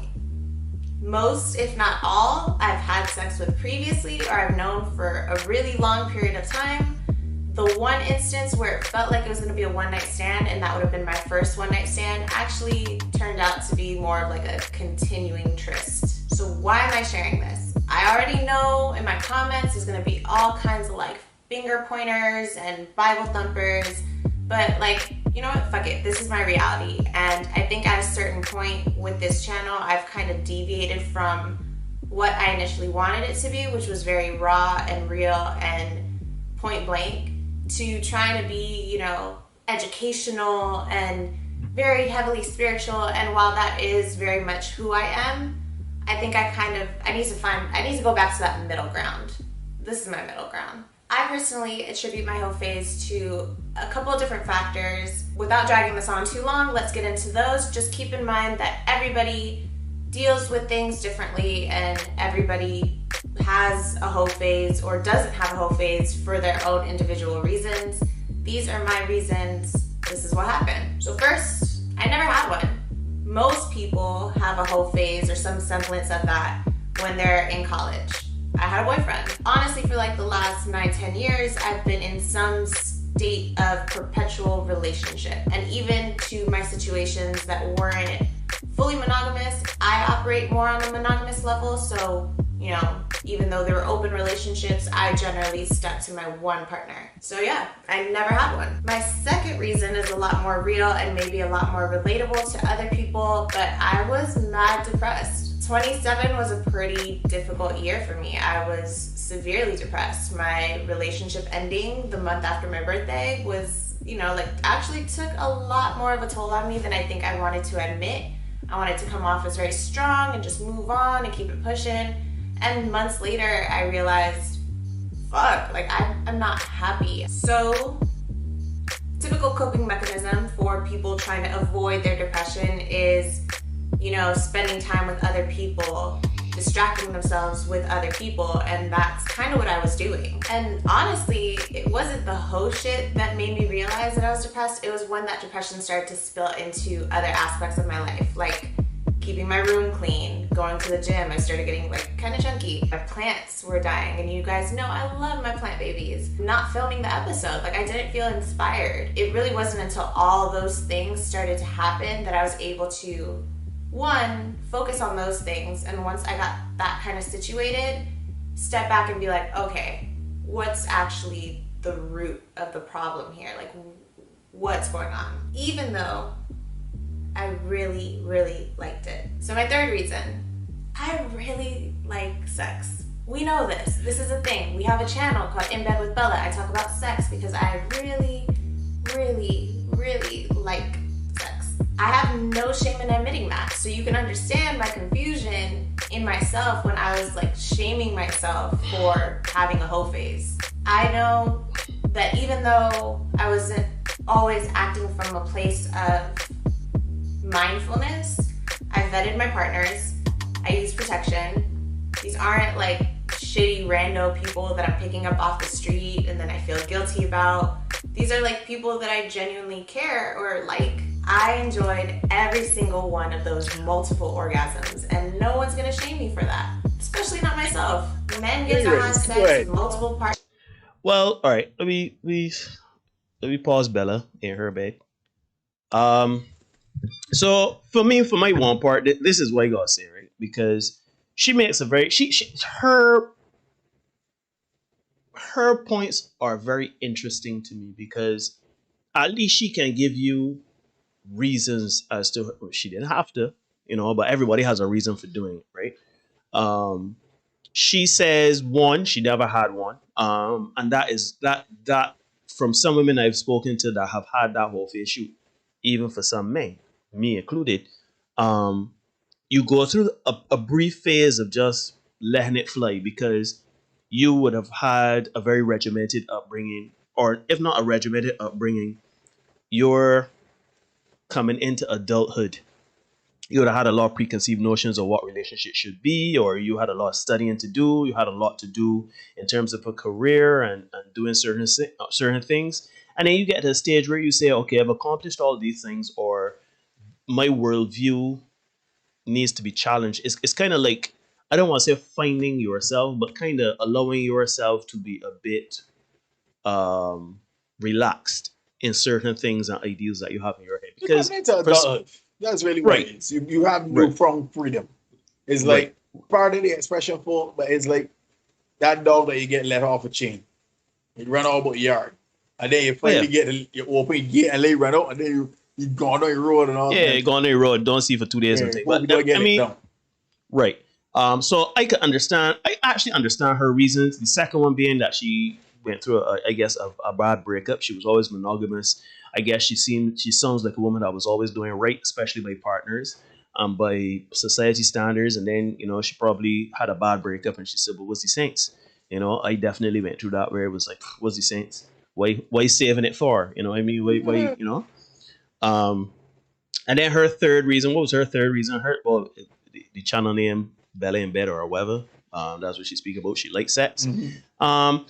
Most, if not all, I've had sex with previously or I've known for a really long period of time. The one instance where it felt like it was going to be a one-night stand, and that would have been my first one-night stand, actually turned out to be more of like a continuing tryst. So why am I sharing this? I already know in my comments there's going to be all kinds of like finger pointers and Bible thumpers, but like, you know what, fuck it, this is my reality. And I think at a certain point with this channel, I've kind of deviated from what I initially wanted it to be, which was very raw and real and point blank, to trying to be, you know, educational and very heavily spiritual. And while that is very much who I am, I think I need to go back to that middle ground. This is my middle ground. I personally attribute my hoe phase to a couple of different factors. Without dragging this on too long, let's get into those. Just keep in mind that everybody deals with things differently, and everybody has a hoe phase or doesn't have a hoe phase for their own individual reasons. These are my reasons. This is what happened. So first, I never had one. Most people have a hoe phase or some semblance of that when they're in college. I had a boyfriend. Honestly, for like the last 9-10 years, I've been in some state of perpetual relationship. And even to my situations that weren't fully monogamous, I operate more on a monogamous level. So, you know, even though there were open relationships, I generally stuck to my one partner. So yeah, I never had one. My second reason is a lot more real and maybe a lot more relatable to other people, but I was mad depressed. 27 was a pretty difficult year for me. I was severely depressed. My relationship ending the month after my birthday was, you know, like actually took a lot more of a toll on me than I think I wanted to admit. I wanted to come off as very strong and just move on and keep it pushing. And months later, I realized, fuck, like I'm not happy. So, typical coping mechanism for people trying to avoid their depression is, you know, spending time with other people, distracting themselves with other people, and that's kind of what I was doing. And honestly, it wasn't the hoe shit that made me realize that I was depressed. It was when that depression started to spill into other aspects of my life, like keeping my room clean, going to the gym. I started getting like kind of chunky. My plants were dying, and you guys know I love my plant babies. Not filming the episode, like I didn't feel inspired. It really wasn't until all those things started to happen that I was able to, one, focus on those things, and once I got that kind of situated, step back and be like, okay, what's actually the root of the problem here? Like, what's going on? Even though I really, really liked it. So my third reason, I really like sex. We know this. This is a thing. We have a channel called In Bed with Bella. I talk about sex because I really, really, really like sex. I have no shame in admitting that. So you can understand my confusion in myself when I was like shaming myself for having a Heaux phase. I know that even though I wasn't always acting from a place of mindfulness, I vetted my partners, I use protection. These aren't like shitty rando people that I'm picking up off the street and then I feel guilty about. These are like people that I genuinely care or like. I enjoyed every single one of those multiple orgasms, and no one's gonna shame me for that, especially not myself. Men get to have sex with multiple parts. Well, all right. Let me pause Bella in her bed. So for me, for my one part, this is what I gotta say, right? Because she makes a very her points are very interesting to me because at least she can give you reasons as to she didn't have to, but everybody has a reason for doing it, right? She says one, she never had one, and that is that from some women I've spoken to that have had that whole phase shoot, even for some men, me included, you go through a brief phase of just letting it fly because you would have had a very regimented upbringing, or if not a regimented upbringing, you're coming into adulthood. You would have had a lot of preconceived notions of what relationships should be, or you had a lot of studying to do. You had a lot to do in terms of a career and doing certain things. And then you get to a stage where you say, okay, I've accomplished all these things, or my worldview needs to be challenged. It's kind of like, I don't want to say finding yourself, but kind of allowing yourself to be a bit relaxed in certain things and ideals that you have in your head. Because it's adulthood. That's really what it is. You have newfound freedom. It's like part of the expression for, but it's like that dog that you get let off a chain. You run all about yard. And then you finally you open the gate and let you run out, and then you go on the road and all that. Yeah, you go on the road, don't see for 2 days and things. But I mean, right. So I could understand. I actually understand her reasons. The second one being that she went through, a bad breakup. She was always monogamous. I guess she sounds like a woman that was always doing right, especially by partners, by society standards. And then, she probably had a bad breakup and she said, "But what's the saints?" I definitely went through that where it was like, "What's the saints? Why saving it for?" I mean, why. And then her third reason. What was her third reason? The channel name Bella in Bed or whatever. That's what she speak about. She likes sex. Mm-hmm.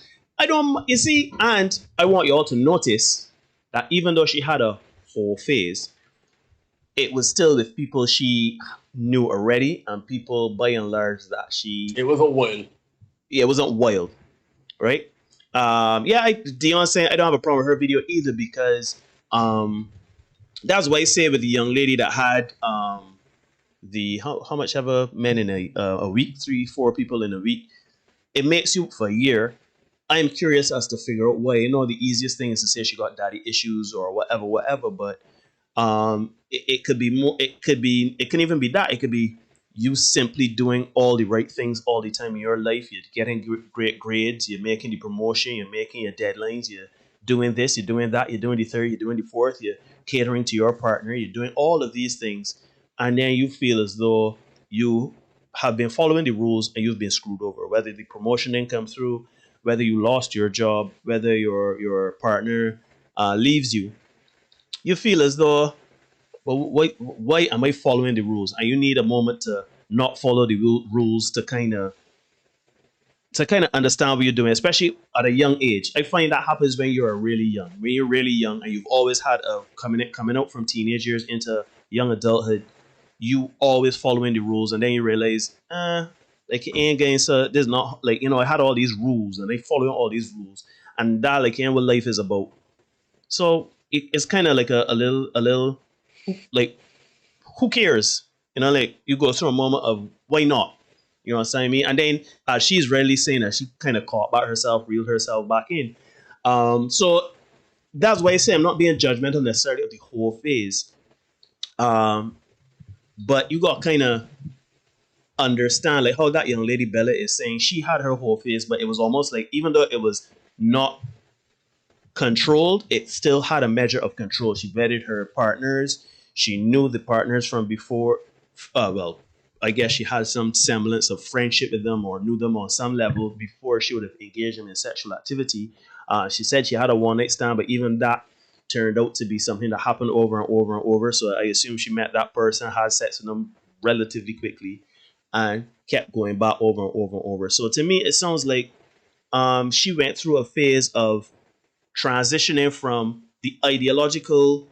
And I want you all to notice that even though she had a whole phase, it was still with people she knew already and people by and large that it wasn't wild. Yeah, it wasn't wild, right? Dion saying I don't have a problem with her video either because that's why I say with the young lady that had how much ever men in a week, 3-4 people in a week, it makes you for a year. I'm curious as to figure out why. The easiest thing is to say she got daddy issues or whatever. But it could be more. It can even be that. It could be you simply doing all the right things all the time in your life. You're getting great grades. You're making the promotion. You're making your deadlines. You're doing this. You're doing that. You're doing the third. You're doing the fourth. You're catering to your partner. You're doing all of these things, and then you feel as though you have been following the rules and you've been screwed over. Whether the promotion didn't come through, whether you lost your job, whether your partner leaves you, you feel as though, well, why am I following the rules? And you need a moment to not follow the rules to kind of understand what you're doing, especially at a young age. I find that happens when you're really young. When you're really young and you've always had coming out from teenage years into young adulthood, you always following the rules, and then you realize, like it ain't getting so there's not like I had all these rules and they following all these rules, and that like ain't what life is about. So it's kind of like a little like who cares? Like you go through a moment of why not? You know what I'm saying? Me, and then she's rarely saying that she kind of caught back herself, reeled herself back in. So that's why I say I'm not being judgmental necessarily of the whole phase. But you got kind of understand like how that young lady Bella is saying she had her whole phase, but it was almost like even though it was not controlled, it still had a measure of control. She vetted her partners. She knew the partners from before. Well, I guess she had some semblance of friendship with them or knew them on some level before she would have engaged them in sexual activity. She said she had a one-night stand, but even that turned out to be something that happened over and over and over. So I assume she met that person, had sex with them relatively quickly, and kept going back over and over and over. So to me, it sounds like she went through a phase of transitioning from the ideological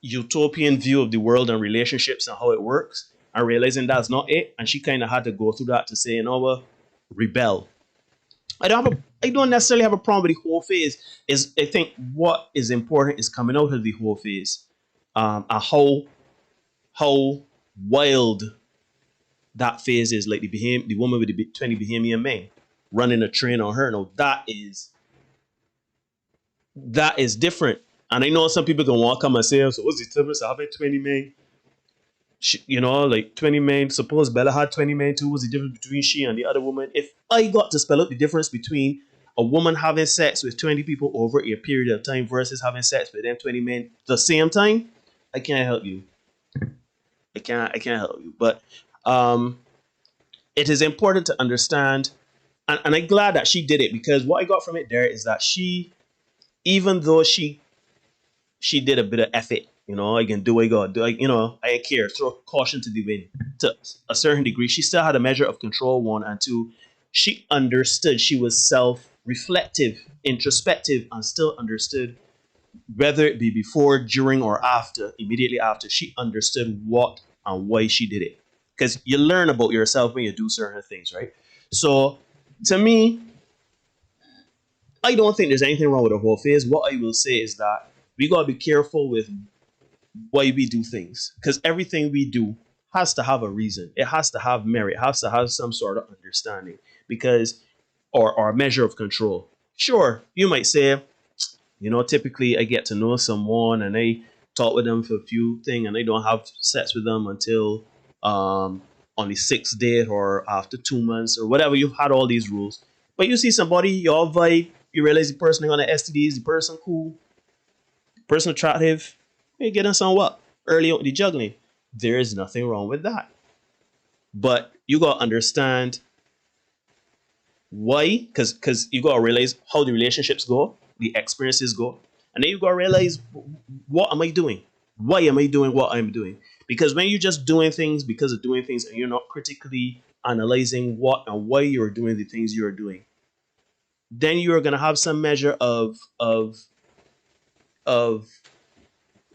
utopian view of the world and relationships and how it works and realizing that's not it. And she kind of had to go through that to say, what, rebel. I don't necessarily have a problem with the whole phase. I think what is important is coming out of the whole phase, and how wild that phase is. Like the woman with the 20 Bahamian men running a train on her. Now that is different. And I know some people can walk come and say, so what's the difference of having 20 men? Like 20 men. Suppose Bella had 20 men too. What's the difference between she and the other woman? If I got to spell out the difference between a woman having sex with 20 people over a period of time versus having sex with them 20 men the same time, I can't help you. I can't help you. But it is important to understand, and I'm glad that she did it, because what I got from it there is that she, even though she did a bit of effort, I can do what I got, I ain't care, throw caution to the wind to a certain degree. She still had a measure of control, one, and two, she understood. She was self-reflective, introspective, and still understood, whether it be before, during, or after, immediately after, she understood what and why she did it. Because you learn about yourself when you do certain things, right? So, to me, I don't think there's anything wrong with the whole phase. What I will say is that we got to be careful with why we do things, because everything we do has to have a reason. It has to have merit. It has to have some sort of understanding, because or a measure of control. Sure, you might say, typically I get to know someone and I talk with them for a few things and I don't have sex with them until on the 6th date or after 2 months or whatever. You've had all these rules, but you see somebody, you all vibe, you realize the person on the STDs, the person cool, the person attractive, you get on some what early on the juggling. There is nothing wrong with that, but you gotta understand why, because you gotta realize how the relationships go, the experiences go, and then you gotta realize, what am I doing? Why am I doing what I'm doing? Because when you're just doing things because of doing things and you're not critically analyzing what and why you're doing the things you're doing, then you're gonna have some measure of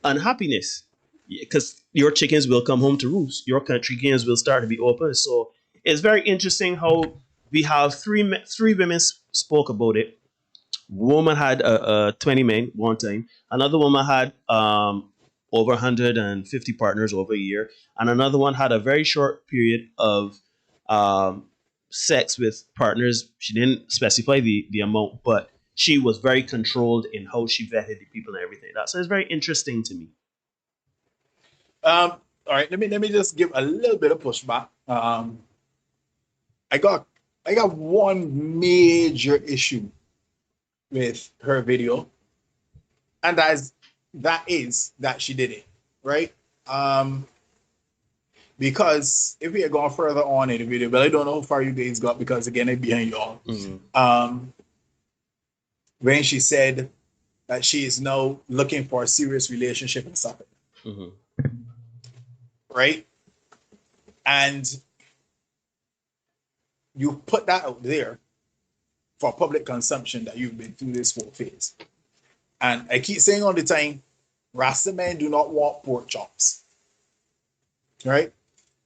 unhappiness, because your chickens will come home to roost. Your country games will start to be open. So it's very interesting how we have three women spoke about it. Woman had 20 men one time. Another woman had over 150 partners over a year, and another one had a very short period of sex with partners. She didn't specify the amount, but she was very controlled in how she vetted the people and everything. So it's very interesting to me. All right, let me just give a little bit of pushback. I got one major issue with her video, and that is that she did it right. Because if we had gone further on in the video, but I don't know how far you guys got, because again, I'm behind y'all. Mm-hmm. When she said that she is now looking for a serious relationship and stuff, mm-hmm. Right? And you put that out there for public consumption, that you've been through this whole phase. And I keep saying all the time, Rasta men do not want pork chops. right?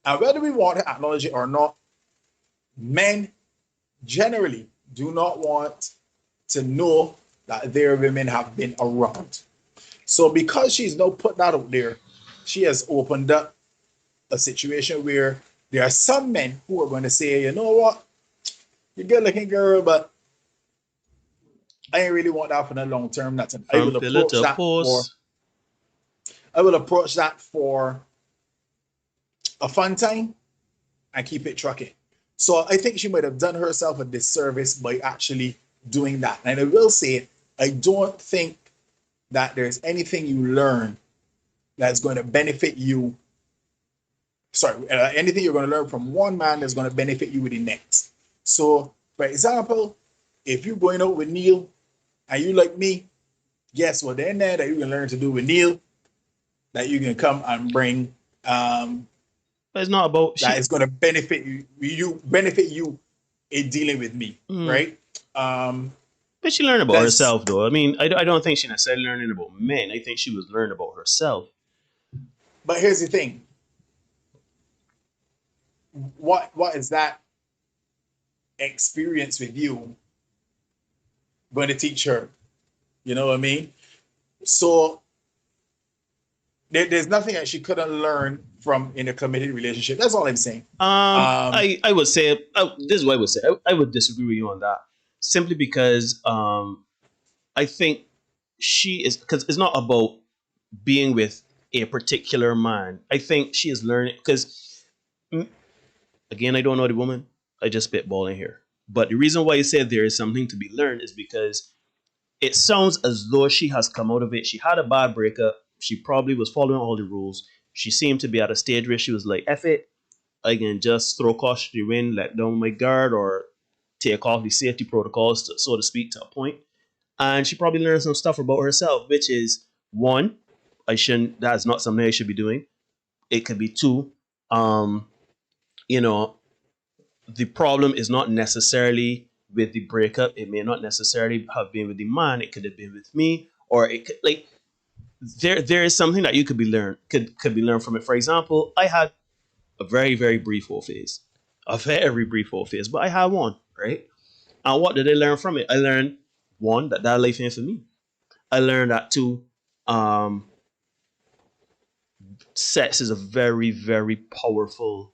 And whether we want to acknowledge it or not, men generally do not want to know that their women have been around. So because she's now put that out there, she has opened up a situation where there are some men who are going to say, you know what, you're a good looking girl, but I ain't really want that for the long term. Nothing. From pillar to post. I will approach that for a fun time and keep it trucking. So I think she might have done herself a disservice by actually doing that. And I will say, I don't think that there's anything you learn that's going to benefit you. Sorry, anything you're going to learn from one man that's going to benefit you with the next. So, for example, if you're going out with Neil and you like me, guess what? Then there that you can learn to do with Neil, that you can come and bring. But it's not about that is going to benefit you in dealing with me, right? But she learned about herself, though. I mean, I don't think she necessarily learning about men. I think she was learning about herself. But here's the thing. What is that experience with you going to teach her? You know what I mean? So there's nothing that she couldn't learn from in a committed relationship. That's all I'm saying. I would say this is what I would say. I would disagree with you on that, simply because I think she is, because it's not about being with a particular man. I think she is learning because, again, I don't know the woman. I just spitballing here. But the reason why you said there is something to be learned is because it sounds as though she has come out of it. She had a bad breakup. She probably was following all the rules. She seemed to be at a stage where she was like, F it, I can just throw caution to the wind, let down my guard, or take off the safety protocols, so to speak, to a point. And she probably learned some stuff about herself, which is, one, that's not something I should be doing. It could be two, the problem is not necessarily with the breakup. It may not necessarily have been with the man. It could have been with me, or it could, like, there is something that you could be learned from it. For example, I had a very, very brief Heaux phase, but I had one, right? And what did I learn from it? I learned, one, that life ain't for me. I learned that, two, sex is a very, very powerful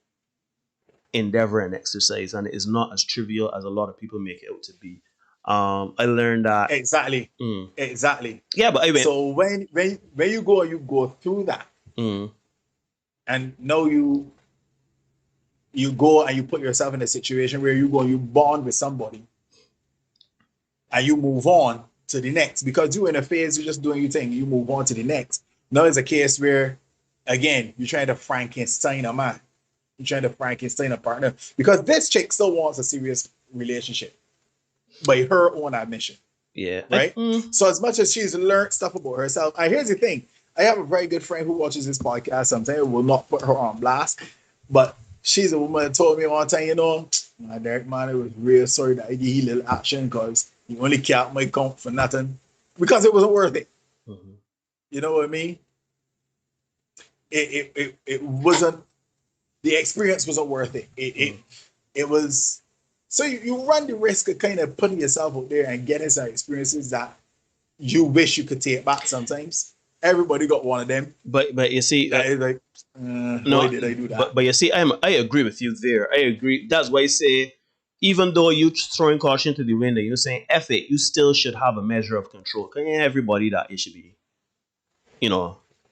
endeavor and exercise, and it is not as trivial as a lot of people make it out to be. I learned that exactly. Yeah, but I went. So when you go through that, and now you go and you put yourself in a situation where you bond with somebody, and you move on to the next, because you're in a phase, you're just doing your thing. You move on to the next. Now it's a case where, again, you're trying to Frankenstein a man. You're trying to Frankenstein a partner, because this chick still wants a serious relationship by her own admission. Yeah. Right? So as much as she's learned stuff about herself, and here's the thing. I have a very good friend who watches this podcast sometimes. I will not put her on blast, but she's a woman that told me one time, my Derek, man, I was real sorry that I gave you a little action, because you only capped my account for nothing, because it wasn't worth it. You know what I mean? It wasn't, the experience wasn't worth it. It was, so you run the risk of kind of putting yourself out there and getting some experiences that you wish you could take back sometimes. Everybody got one of them. But you see, that is like, why did I do that? But you see, I agree with you there. I agree. That's why I say, even though you're throwing caution to the wind and you're saying F it, you still should have a measure of control. Because everybody that it should be,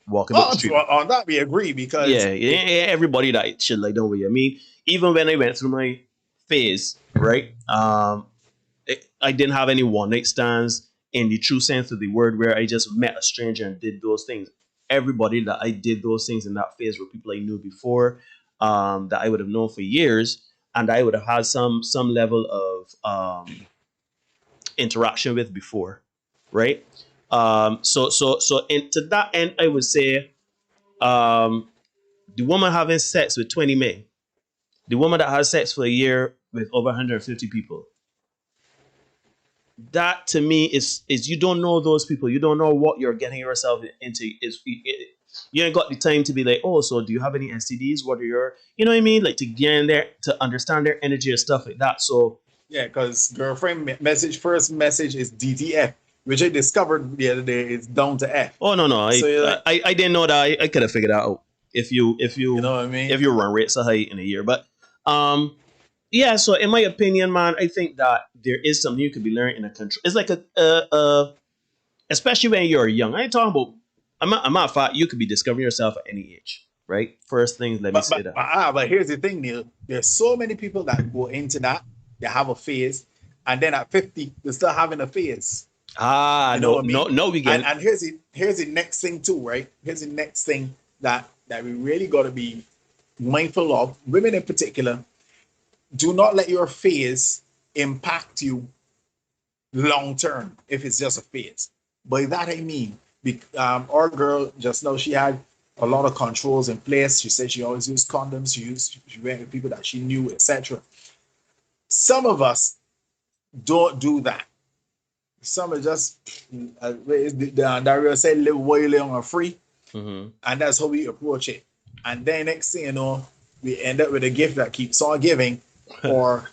walking up the street. On that we agree, because everybody that should, like, don't worry. I mean, even when I went through my phase, right? I didn't have any one night stands in the true sense of the word, where I just met a stranger and did those things. Everybody that I did those things in that phase were people I knew before, that I would have known for years, and I would have had some level of interaction with before, right? So to that end, I would say, the woman having sex with 20 men, the woman that has sex for a year with over 150 people, that to me is you don't know those people. You don't know what you're getting yourself into. You ain't got the time to be like, oh, so do you have any STDs? What are your, you know what I mean? Like to get in there to understand their energy and stuff like that. So yeah, because girlfriend message first message is DTF, which I discovered the other day is down to F. oh no, So you're like, I didn't know that. I could have figured that out if you you know what I mean? if your run rates are high in a year. But yeah, so in my opinion, man, I think that there is something you could be learning in a country. It's like especially when you're young. I ain't talking about. I'm not fact. You could be discovering yourself at any age, right? First things, let me say that. But here's the thing, Neil. There's so many people that go into that. They have a phase, and then at 50, they're still having a phase. Ah, you know what I mean? No, we get it. And here's the next thing too, right? Here's the next thing that we really got to be mindful of. Women in particular, do not let your phase impact you long term if it's just a phase. By that I mean, our girl just now, she had a lot of controls in place. She said she always used condoms. She went with people that she knew, etc. Some of us don't do that. Some are just Dario said, live while you're free, and that's how we approach it. And then next thing you know, we end up with a gift that keeps on giving, or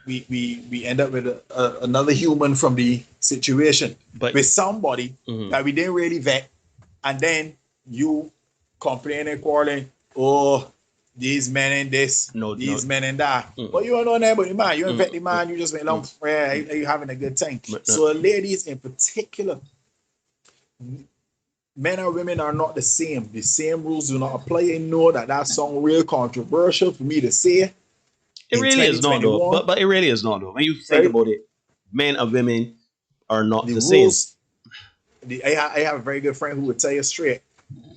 we end up with another human from the situation, but with somebody that we didn't really vet, and then you complaining, quarreling, oh, these men and this, these men and that. But you don't know that about the man. You don't vet the man. You just went along, you having a good time. So ladies in particular, men and women are not the same. The same rules do not apply. You know that song real controversial for me to say. It really is not though. But it really is not though. When you think about it, men and women are not the same. I have a very good friend who would tell you straight,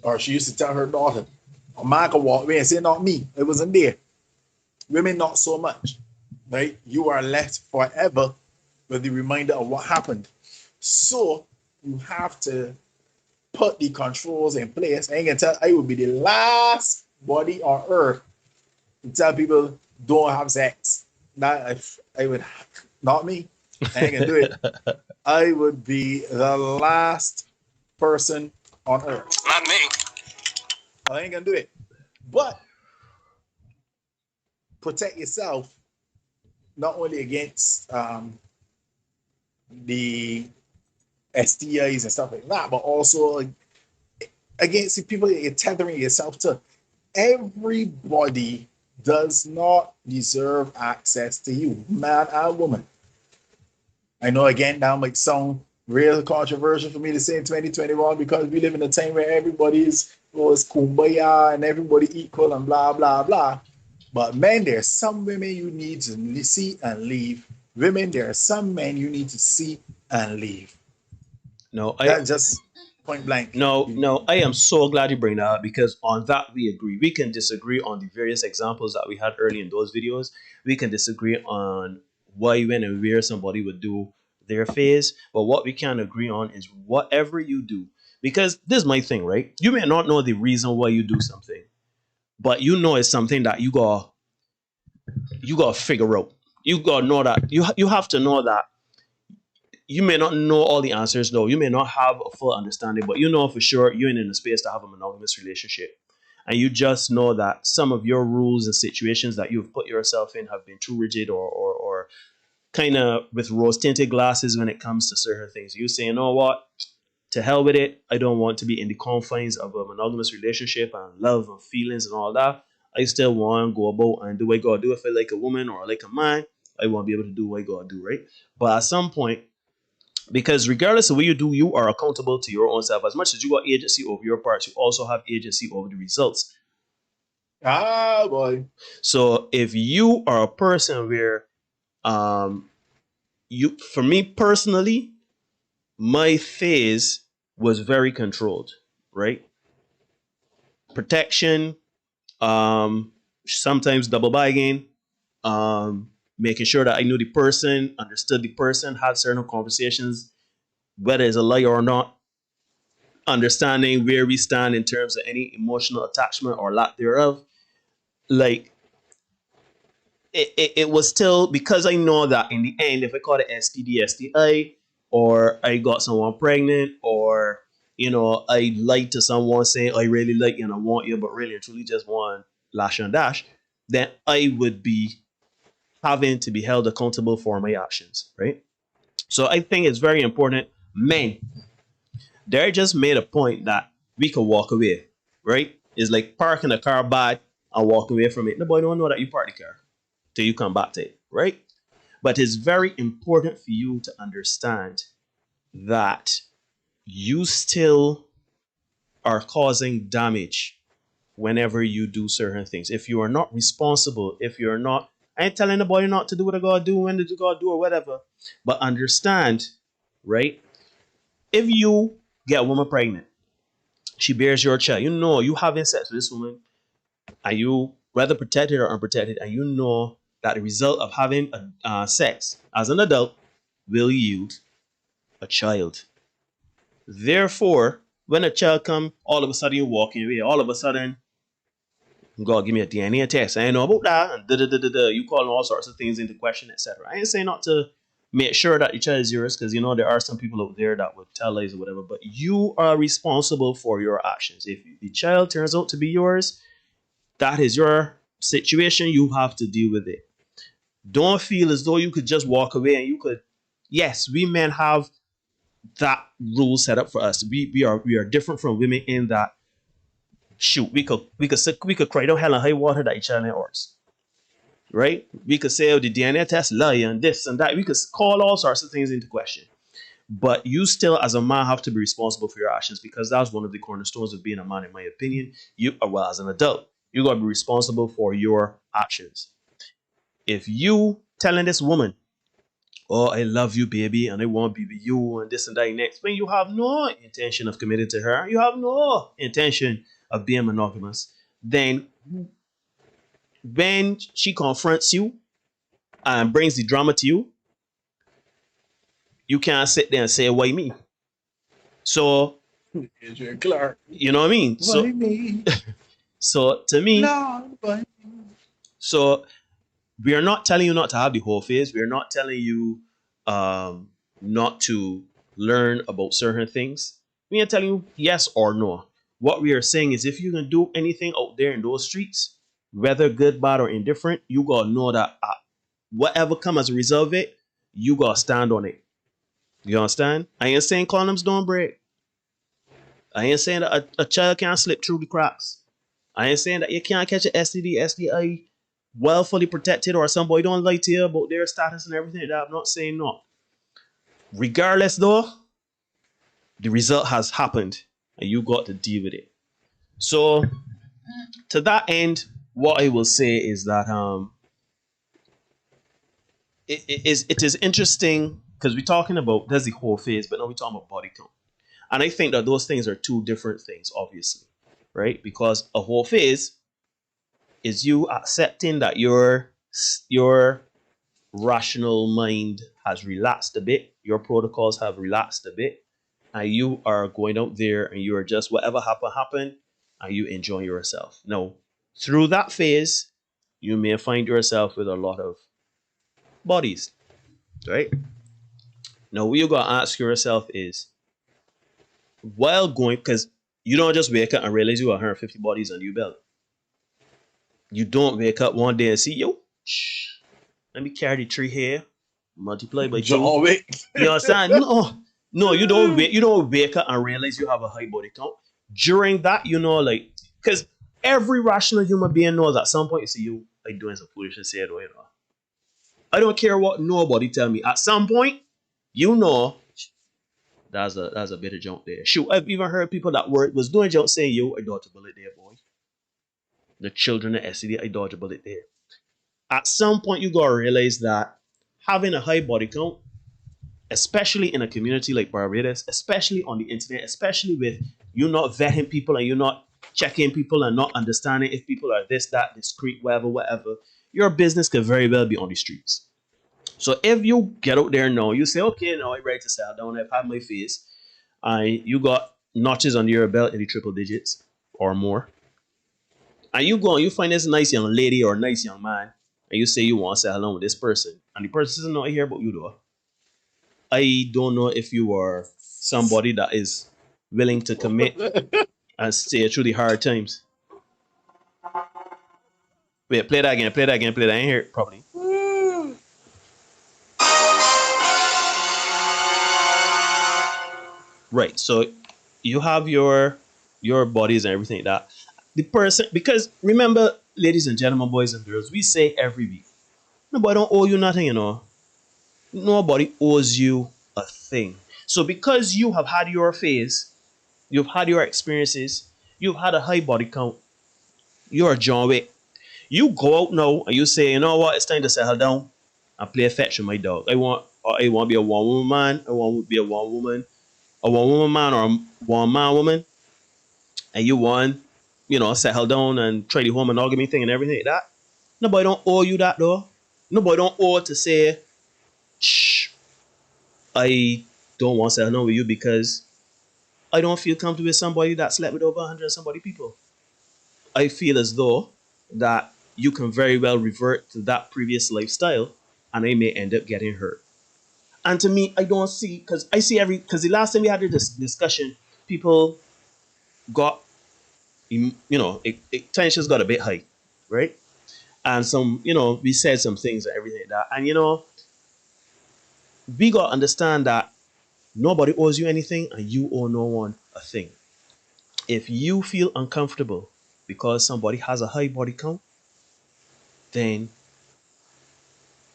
or she used to tell her daughter, a man could walk away and say, not me. It wasn't there. Women, not so much. Right? You are left forever with the reminder of what happened. So you have to put the controls in place. I would be the last body on earth to tell people don't have sex. I would, not me. I ain't gonna do it. I would be the last person on earth. Not me. I ain't gonna do it. But protect yourself not only against the STIs and stuff like that, but also against the people that you're tethering yourself to. Everybody does not deserve access to you, man and woman. I know again that might sound real controversial for me to say in 2021 because we live in a time where everybody's kumbaya and everybody equal and blah blah blah. But men, there's some women you need to see and leave. Women, there are some men you need to see and leave. No, that's just point blank. No, I am so glad you bring that up because on that we agree. We can disagree on the various examples that we had early in those videos. We can disagree on why, when, and where somebody would do their phase. But what we can agree on is whatever you do. Because this is my thing, right? You may not know the reason why you do something, but you know it's something that you gotta figure out. You gotta know that you have to know that. You may not know all the answers though. You may not have a full understanding, but you know for sure you're in a space to have a monogamous relationship. And you just know that some of your rules and situations that you've put yourself in have been too rigid or kind of with rose-tinted glasses when it comes to certain things. You say, you know what? To hell with it. I don't want to be in the confines of a monogamous relationship and love and feelings and all that. I still want to go about and do what I gotta do. If I like a woman or like a man, I want to be able to do what I gotta do, right? But at some point, because regardless of what you do, you are accountable to your own self. As much as you got agency over your parts, you also have agency over the results. Ah, boy. So if you are a person where, for me personally, my phase was very controlled, right? Protection, sometimes double bagging, making sure that I knew the person, understood the person, had certain conversations, whether it's a lie or not, understanding where we stand in terms of any emotional attachment or lack thereof. Like, it was still, because I know that in the end, if I call it STD, STI, or I got someone pregnant, or, I lied to someone saying I really like you and I want you, but really and truly just want lash and dash, then I would be having to be held accountable for my actions, right? So I think it's very important. Men, they just made a point that we could walk away, right? It's like parking a car bad and walk away from it. Nobody don't know that you parked the car till you come back to it, right? But it's very important for you to understand that you still are causing damage whenever you do certain things. If you are not responsible, if you're not, I ain't telling nobody not to do what I gotta do, when did you gotta do or whatever. But understand, right? If you get a woman pregnant, she bears your child, you having sex with this woman, are you whether protected or unprotected, and you know that the result of having sex as an adult will yield a child. Therefore, when a child come, all of a sudden you're walking away. All of a sudden, God, give me a DNA test. I ain't know about that. And you calling all sorts of things into question, etc. I ain't saying not to make sure that your child is yours, because there are some people out there that would tell lies or whatever. But you are responsible for your actions. If the child turns out to be yours, that is your situation. You have to deal with it. Don't feel as though you could just walk away and you could. Yes, we men have that rule set up for us. We are different from women in that. Shoot, we could cry down hell and high water that each other ain't ours, right? We could say, the DNA test lie and this and that. We could call all sorts of things into question. But you still, as a man, have to be responsible for your actions, because that's one of the cornerstones of being a man, in my opinion. As an adult, you gotta be responsible for your actions. If you telling this woman, oh, I love you, baby, and I want to be with you, and this and that next, when you have no intention of committing to her, you have no intention of being monogamous, then when she confronts you and brings the drama to you, you can't sit there and say, why me? So, Adrian Clark. You know what I mean? Why me? So to me, Lord, why me? So we are not telling you not to have the whole phase. We are not telling you not to learn about certain things. We are telling you yes or no. What we are saying is, if you can do anything out there in those streets, whether good, bad, or indifferent, you gotta know that whatever come as a result of it, you gotta stand on it. You understand? I ain't saying condoms don't break. I ain't saying that a child can't slip through the cracks. I ain't saying that you can't catch an STD, STI well fully protected, or somebody don't lie to you about their status and everything like that. I'm not saying no. Regardless though, the result has happened and you got to deal with it. So to that end, what I will say is that it is interesting, because we're talking about there's the whole phase, but now we're talking about body count. And I think that those things are two different things, obviously, right? Because a whole phase is you accepting that your rational mind has relaxed a bit, your protocols have relaxed a bit, and you are going out there and you are just whatever happen, and you enjoy yourself. Now, through that phase, you may find yourself with a lot of bodies, right? Now, what you gotta ask yourself is, while going, because you don't just wake up and realize you got 150 bodies on your belt. You don't wake up one day and see, let me carry the 3 here, multiply by 2. You understand? No, you don't wake up and realize you have a high body count. During that, because every rational human being knows at some point, you see, you like doing some foolishness here, I don't care what nobody tell me. At some point, that's a bit of junk there. Shoot, I've even heard people that was doing junk saying, I dodged a bullet there, boy. The children of SCD, I dodged a bullet there. At some point, you gotta realize that having a high body count, especially in a community like Barbados, especially on the internet, especially with you not vetting people and you're not checking people and not understanding if people are this, that, discreet, whatever, your business could very well be on the streets. So if you get out there now, you say, okay, now I'm ready to settle down, I've had my phase, and you got notches under your belt in the triple digits or more, and you go and you find this nice young lady or nice young man, and you say you want to settle down with this person, and the person is not here but you though, I don't know if you are somebody that is willing to commit and stay through the hard times. Wait, play that again, play that again, play that. I ain't hear it properly. Right. So you have your bodies and everything like that. The person, because remember, ladies and gentlemen, boys and girls, we say every week, nobody don't owe you nothing, you know. Nobody owes you a thing. So because you have had your phase, you've had your experiences, you've had a high body count, you're John Wick. You go out now and you say, you know what, it's time to settle down and play fetch with my dog. I want to be a one woman man, I want to be a one woman man or a one man woman, and you want, settle down and try the home monogamy thing and everything like that. Nobody don't owe you that though. Nobody don't owe to say, shh, I don't want to settle down with you because I don't feel comfortable with somebody that slept with over 100 and somebody people. I feel as though that you can very well revert to that previous lifestyle and I may end up getting hurt. And to me, I don't see, because the last time we had this discussion, people got, tensions got a bit high, right? And we said some things and everything like that. And, we got to understand that nobody owes you anything and you owe no one a thing. If you feel uncomfortable because somebody has a high body count, then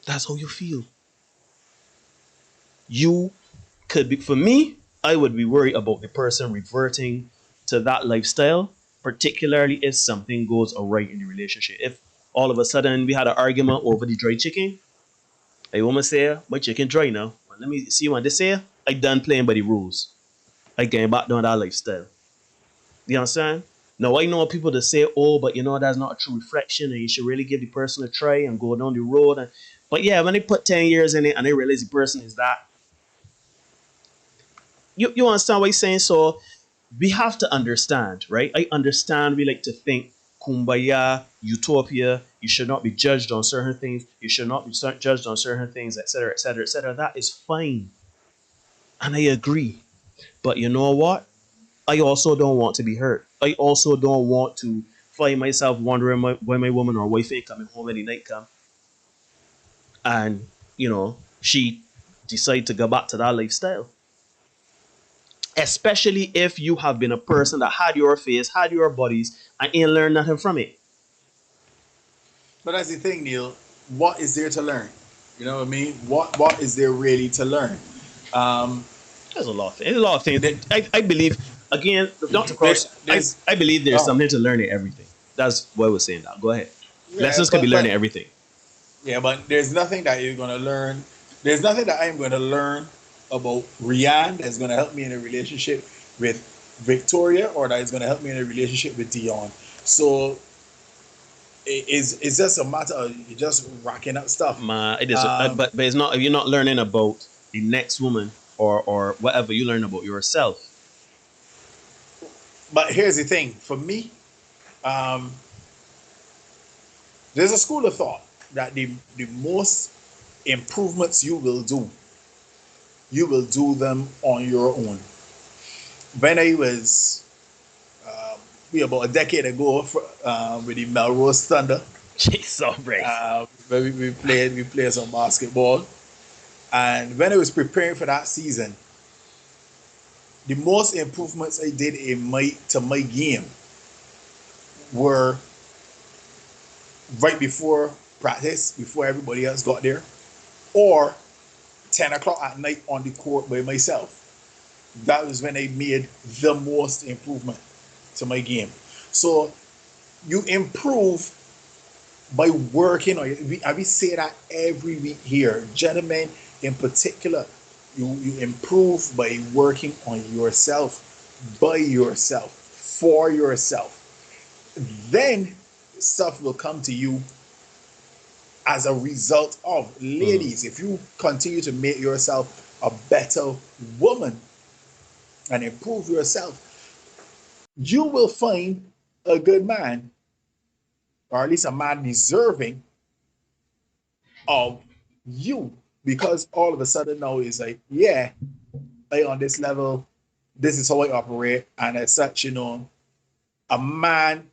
that's how you feel. You could be, for me, I would be worried about the person reverting to that lifestyle, particularly if something goes awry in the relationship. If all of a sudden we had an argument over the dry chicken, a woman say, my chicken dry now. Let me see what they say. I done playing by the rules. I getting back down that lifestyle. You understand? Now I know people that say, oh, but that's not a true reflection and you should really give the person a try and go down the road. But yeah, when they put 10 years in it and they realize the person is that, you understand what I'm saying? So we have to understand, right? I understand we like to think kumbaya, utopia, you should not be judged on certain things, you should not be judged on certain things, etc., etc., etc. That is fine. And I agree. But you know what? I also don't want to be hurt. I also don't want to find myself wondering why my woman or wife ain't coming home any night come. And, she decide to go back to that lifestyle. Especially if you have been a person that had your face, had your bodies, and ain't learned nothing from it. But that's the thing, Neil. What is there to learn? You know what I mean? What is there really to learn? There's a lot of things. There's a lot of things. I believe, again, not to cross, I believe there's something to learn in everything. That's what I was saying now. Go ahead. Lessons can be learned in everything. Yeah, but there's nothing that you're going to learn. There's nothing that I'm going to learn about Rianne that's going to help me in a relationship with Victoria or that is going to help me in a relationship with Dion. So it's just a matter of just racking up stuff. It is, but it's not, if you're not learning about the next woman or whatever, you learn about yourself. But here's the thing. For me, there's a school of thought that the most improvements you will do them on your own. When I was about a decade ago with the Melrose Thunder, we played some basketball, and when I was preparing for that season, the most improvements I did to my game were right before practice, before everybody else got there, or 10 o'clock at night on the court by myself. That was when I made the most improvement to my game. So you improve by working on it. We say that every week here. Gentlemen in particular, you improve by working on yourself, by yourself, for yourself. Then stuff will come to you as a result of. Ladies, if you continue to make yourself a better woman and improve yourself, you will find a good man, or at least a man deserving of you, because all of a sudden now it's like, yeah, I on this level, this is how I operate, and as such, a man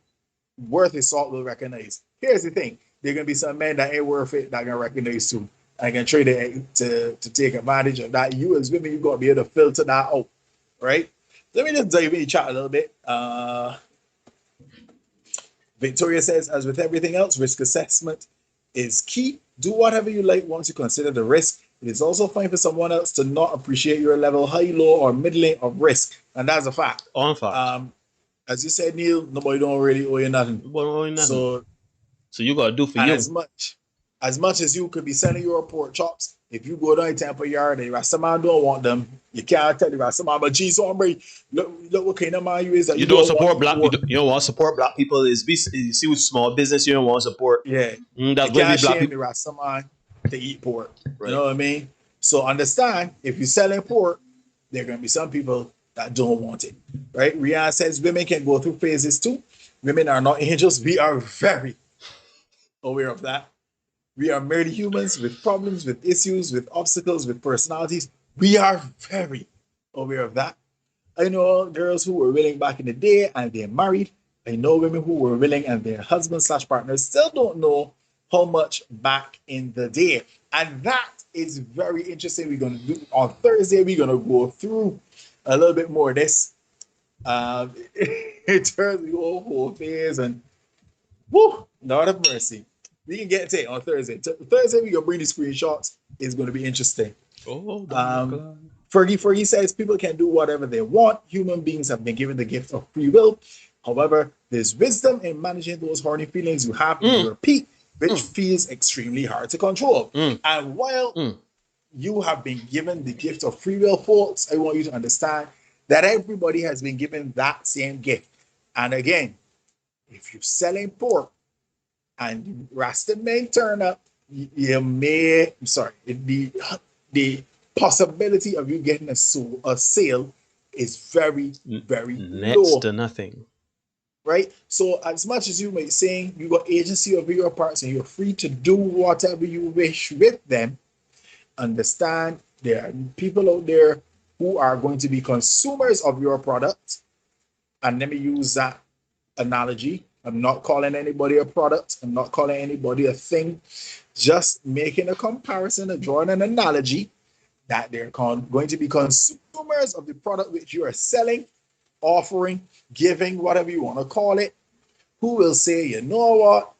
worth his salt will recognize. Here's the thing: there are gonna be some men that ain't worth it that gonna recognize too. I can trade it to take advantage of that. You as women, you gotta be able to filter that out, right? Let me just dive in the chat a little bit. Victoria says, as with everything else, risk assessment is key. Do whatever you like once you consider the risk. It is also fine for someone else to not appreciate your level, high, low, or middling of risk, and that's a fact. On fact. As you said, Neil, nobody don't really owe you nothing. Nobody owe you nothing. So you gotta do for you. As much as you could be selling your pork chops, if you go down to Tampa Yard and the Rastaman don't want them, you can't tell the Rastaman, but geez, hombre, look what kind of man you is that you don't support black. You don't want to support black people. You see with small business, you don't want to support. Yeah, that's you going to can't be black shame people. the Rastaman to eat pork. Right. You know what I mean? So understand, if you're selling pork, there are going to be some people that don't want it. Right? Rihanna says women can go through phases too. Women are not angels. We are very aware of that. We are merely humans with problems, with issues, with obstacles, with personalities. We are very aware of that. I know girls who were willing back in the day and they're married. I know women who were willing and their husbands/partners still don't know how much back in the day. And that is very interesting. We're going to do on Thursday. We're going to go through a little bit more of this in terms of the whole phase and whoo, Lord of mercy. We can get to it on Thursday. Thursday, we're going to bring the screenshots. It's going to be interesting. Fergie says people can do whatever they want. Human beings have been given the gift of free will. However, there's wisdom in managing those horny feelings you have in your peak, which feels extremely hard to control. And while you have been given the gift of free will, folks, I want you to understand that everybody has been given that same gift. And again, if you're selling pork, and Rasta men turn up, the possibility of you getting a sale is very, very next low. to nothing. Right? So as much as you may say you got agency over your parts and you're free to do whatever you wish with them, understand there are people out there who are going to be consumers of your product. And let me use that analogy. I'm not calling anybody a product. I'm not calling anybody a thing. Just making a comparison and drawing an analogy that they're going to be consumers of the product which you are selling, offering, giving, whatever you want to call it, who will say, you know what?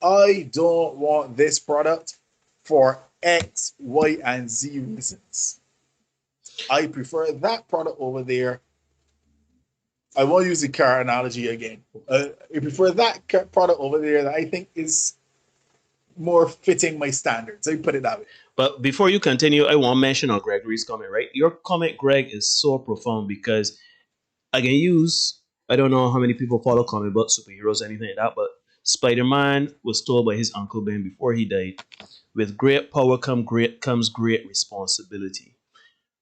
I don't want this product for X, Y, and Z reasons. I prefer that product over there. I won't use the car analogy again. I prefer that product over there that I think is more fitting my standards. I put it that way. But before you continue, I want to mention on Gregory's comment, right? Your comment, Greg, is so profound because I can use, I don't know how many people follow comic books, superheroes, anything like that, but Spider-Man was told by his Uncle Ben before he died, with great power comes great responsibility.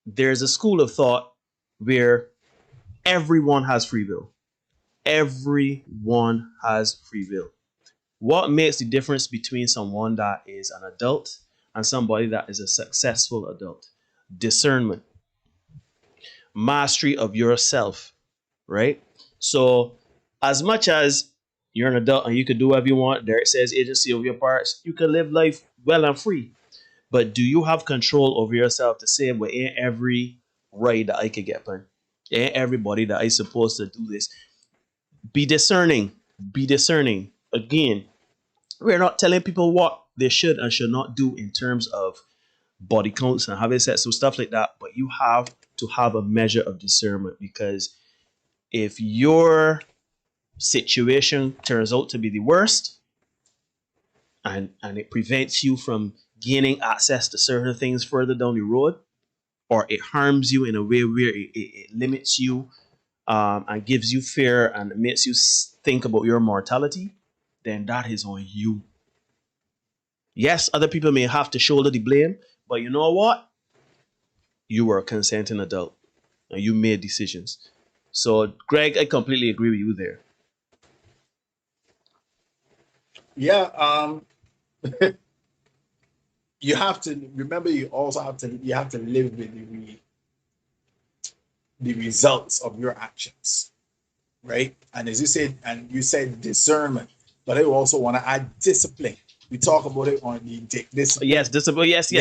There's a school of thought where everyone has free will. Everyone has free will. What makes the difference between someone that is an adult and somebody that is a successful adult? Discernment. Mastery of yourself, right? So as much as you're an adult and you can do whatever you want, Derek says agency of your parts, you can live life well and free. But do you have control over yourself to say, well, ain't every right that I could get on? Ain't everybody that I supposed to do this? Be discerning. Be discerning. Again, we're not telling people what they should and should not do in terms of body counts and having sex and stuff like that, but you have to have a measure of discernment, because if your situation turns out to be the worst and it prevents you from gaining access to certain things further down the road, or it harms you in a way where it limits you and gives you fear and makes you think about your mortality, then that is on you. Yes, other people may have to shoulder the blame, but you know what? You were a consenting adult and you made decisions. So, Greg, I completely agree with you there. Yeah, you have to remember. You also have to live with the results of your actions, right? And as you said discernment, but I also want to add discipline. We talk about it on the discipline. Yes, discipline. Yes.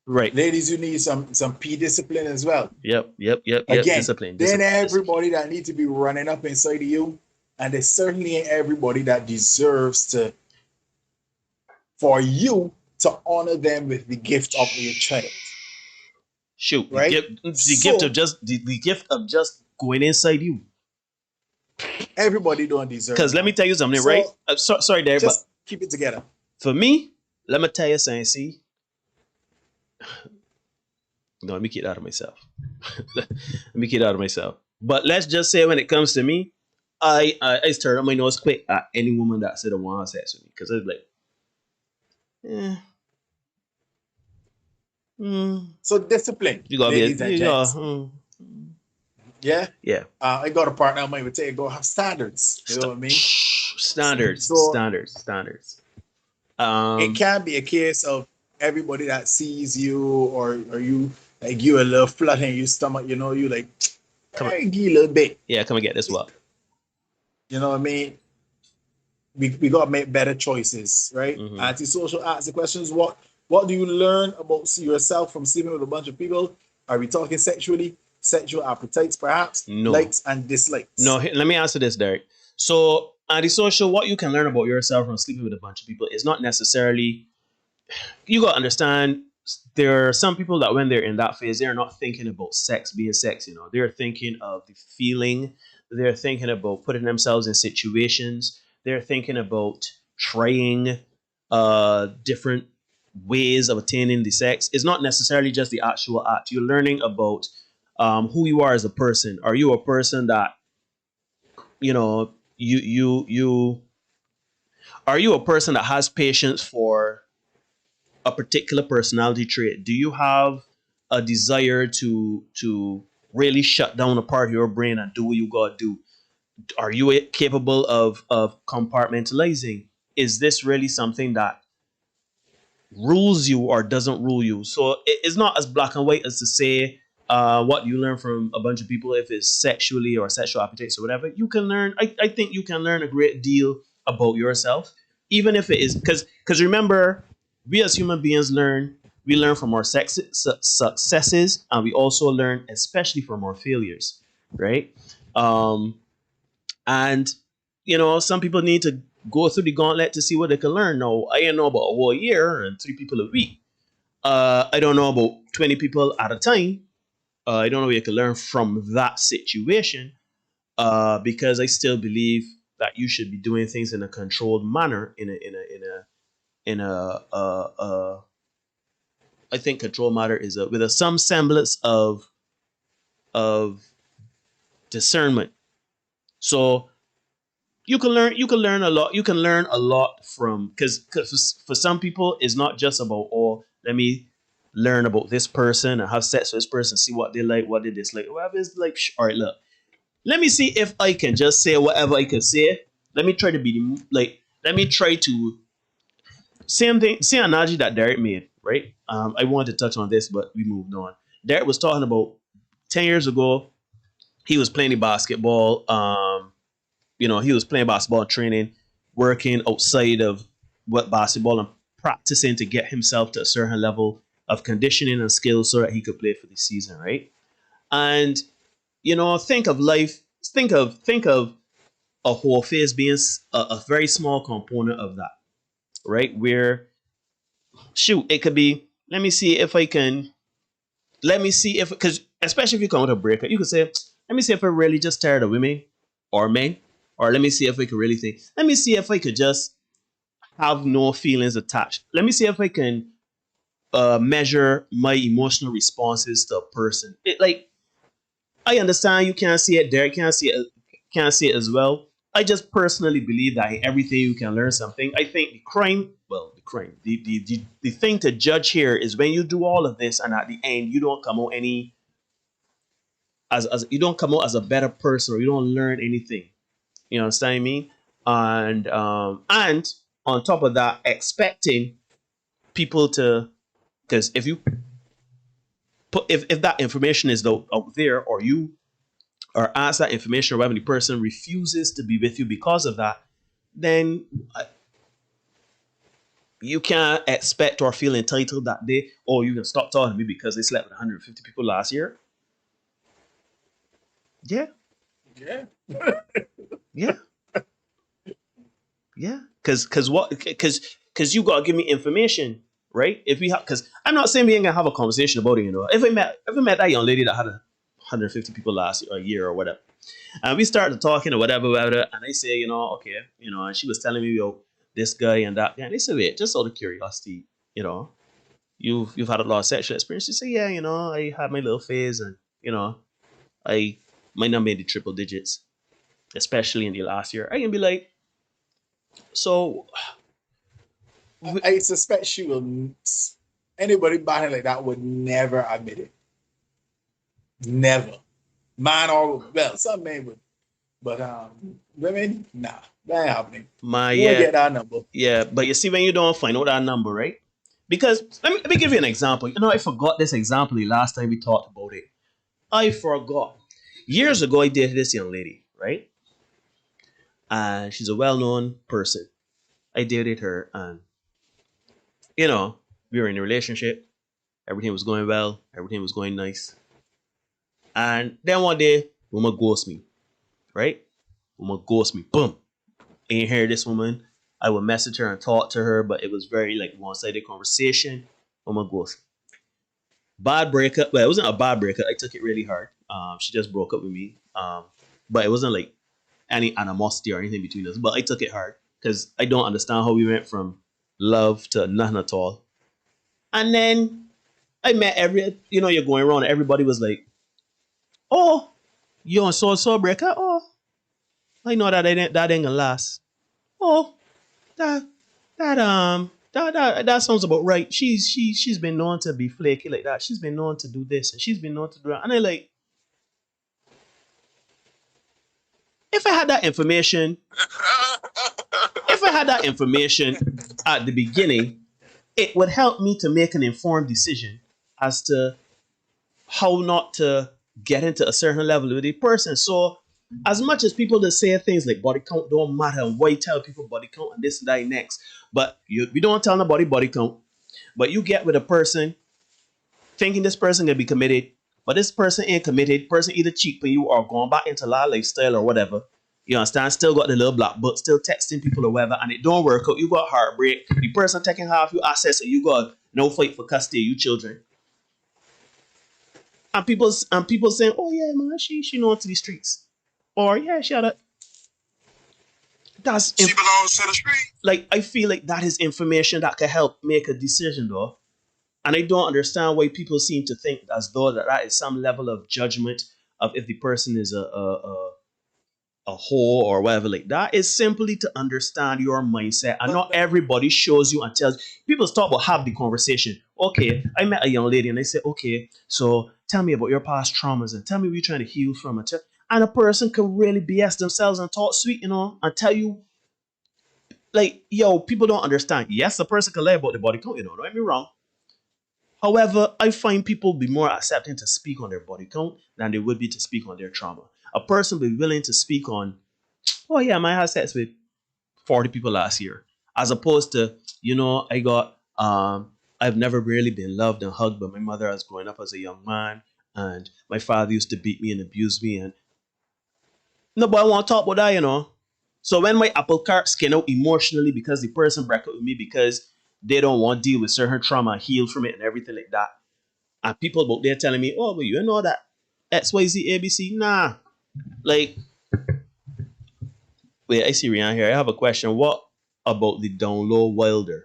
Right. Ladies, you need some P discipline as well. Yep. Again, Discipline. then everybody that need to be running up inside of you, and there's certainly ain't everybody that deserves for you to honor them with the gift of your child. Shoot, right? The gift of just going inside you. Everybody don't deserve. Because let me tell you something, right? Sorry, Derek, just but keep it together. For me, let me tell you something. See, no, let me keep it out of myself. But let's just say when it comes to me, I turn up my nose quick at any woman that said I want sex with me, because it's like, So discipline. You gotta ladies be and gents. Yeah. I got a partner I might would say go have standards. You know what I mean? Standards. It can be a case of everybody that sees you or you like you a little flat in your stomach, you know, you like give a little bit. Yeah, come and get this one. You know what I mean? We gotta make better choices, right? Antisocial asks the questions, what do you learn about yourself from sleeping with a bunch of people? Are we talking sexually? Sexual appetites, perhaps? No. Likes and dislikes? No, let me answer this, Derek. So, antisocial, what you can learn about yourself from sleeping with a bunch of people is not necessarily... You got to understand, there are some people that when they're in that phase, they're not thinking about sex being sex, you know. They're thinking of the feeling. They're thinking about putting themselves in situations. They're thinking about trying different ways of attaining the sex. It's not necessarily just the actual act. You're learning about who you are as a person. Are you a person that, you know, are you a person that has patience for a particular personality trait? Do you have a desire to really shut down a part of your brain and do what you gotta do? Are you capable of compartmentalizing? Is this really something that rules you or doesn't rule you? So it's not as black and white as to say what you learn from a bunch of people, if it's sexually or sexual appetites or whatever. You can learn, I think you can learn a great deal about yourself, even if it is, because remember, we as human beings we learn from our successes, and we also learn especially from our failures, right? And you know, some people need to go through the gauntlet to see what they can learn. Now, I don't know about a whole year and 3 people a week. I don't know about 20 people at a time. I don't know what you can learn from that situation, because I still believe that you should be doing things in a controlled manner. I think control matter is with some semblance of discernment. So you can learn a lot. You can learn a lot from, because for some people it's not just about, oh, let me learn about this person and have sex with this person, see what they like, what they dislike, whatever. It's like, all right, look, let me see if I can just say whatever I can say. Let me try to same analogy that Derek made, right? I wanted to touch on this, but we moved on. Derek was talking about 10 years ago, he was playing the basketball. You know, he was playing basketball training, working outside of what basketball and practicing to get himself to a certain level of conditioning and skills so that he could play for the season, right? And, you know, think of life, think of a Heaux Phase being a very small component of that, right? Where, shoot, it could be, let me see if, because especially if you come with a breakup, you could say, let me see if I really just tired of women or men, or let me see if I could really think, let me see if I could just have no feelings attached. Let me see if I can measure my emotional responses to a person. I understand you can't see it, Derek can't see it as well. I just personally believe that in everything you can learn something. I think the thing to judge here is when you do all of this and at the end you don't come out as a better person, or you don't learn anything. You understand what I mean? And on top of that, expecting people to, because if you if that information is out there, or you are asked that information, or whether the person refuses to be with you because of that, then you can't expect or feel entitled that day, or you can stop talking to me because they slept with 150 people last year. Yeah. Yeah. Yeah. Yeah. Cause you gotta give me information, right? If we have, cause I'm not saying we ain't gonna have a conversation about it, you know. If I met that young lady that had 150 people last year or whatever, and we started talking or whatever about it, and I say, you know, okay, you know, and she was telling me, yo, this guy and that guy, and they say, wait, just out of curiosity, you know, you've had a lot of sexual experience. She say, yeah, you know, I had my little phase, and you know, I might not made the triple digits, especially in the last year. I can be like, so I suspect she will. Anybody behind like that would never admit it. Never. Man or, well, some men would, but women, nah, that ain't happening. You won't get that number. Yeah, but you see, when you don't find out that number, right? Because let me give you an example. You know, I forgot this example the last time we talked about it. I forgot. Years ago, I dated this young lady, right? And she's a well-known person. I dated her, and you know, we were in a relationship. Everything was going well. Everything was going nice. And then one day, woman ghost me, right? Woman ghost me. Boom. Ain't hear this woman. I would message her and talk to her, but it was very like one-sided conversation. Woman ghost. Bad breakup. Well, it wasn't a bad breakup. I took it really hard. She just broke up with me. But it wasn't like any animosity or anything between us. But I took it hard because I don't understand how we went from love to nothing at all. And then I met you're going around and everybody was like, oh, you on so breakup? Oh, I know that ain't gonna last. Oh, that sounds about right. She's been known to be flaky like that. She's been known to do this and she's been known to do that. And I like, if I had that information at the beginning, it would help me to make an informed decision as to how not to get into a certain level with a person. So as much as people that say things like body count don't matter, and why tell people body count and this and that next, but we don't tell nobody body count, but you get with a person thinking this person can be committed, but this person ain't committed. Person either cheating you or going back into la lifestyle or whatever. You understand? Still got the little black book, still texting people or whatever, and it don't work out. You got heartbreak. The person taking half your assets, and you got no fight for custody of your children. And people saying, oh yeah, man, she known to the streets. Or yeah, she belongs to the street. Like, I feel like that is information that can help make a decision though. And I don't understand why people seem to think as though that is some level of judgment of if the person is a whore or whatever. Like, that is simply to understand your mindset. And not everybody shows you and tells you. People talk about have the conversation. Okay, I met a young lady and I said, okay, so tell me about your past traumas and tell me what you're trying to heal from. And a person can really BS themselves and talk sweet, you know, and tell you, like, yo, people don't understand. Yes, a person can lie about the body count, you know, don't get me wrong. However, I find people be more accepting to speak on their body count than they would be to speak on their trauma. A person be willing to speak on, oh yeah, I had sex with 40 people last year, as opposed to, you know, I've never really been loved and hugged by my mother as growing up as a young man, and my father used to beat me and abuse me, and nobody want to talk about that, you know. So when my apple cart skin out emotionally because the person broke up with me because they don't want to deal with certain trauma, heal from it and everything like that, and people out there telling me, oh, but you know that XYZ ABC, nah. Like, wait, I see Rihanna here. I have a question. What about the down low wilder?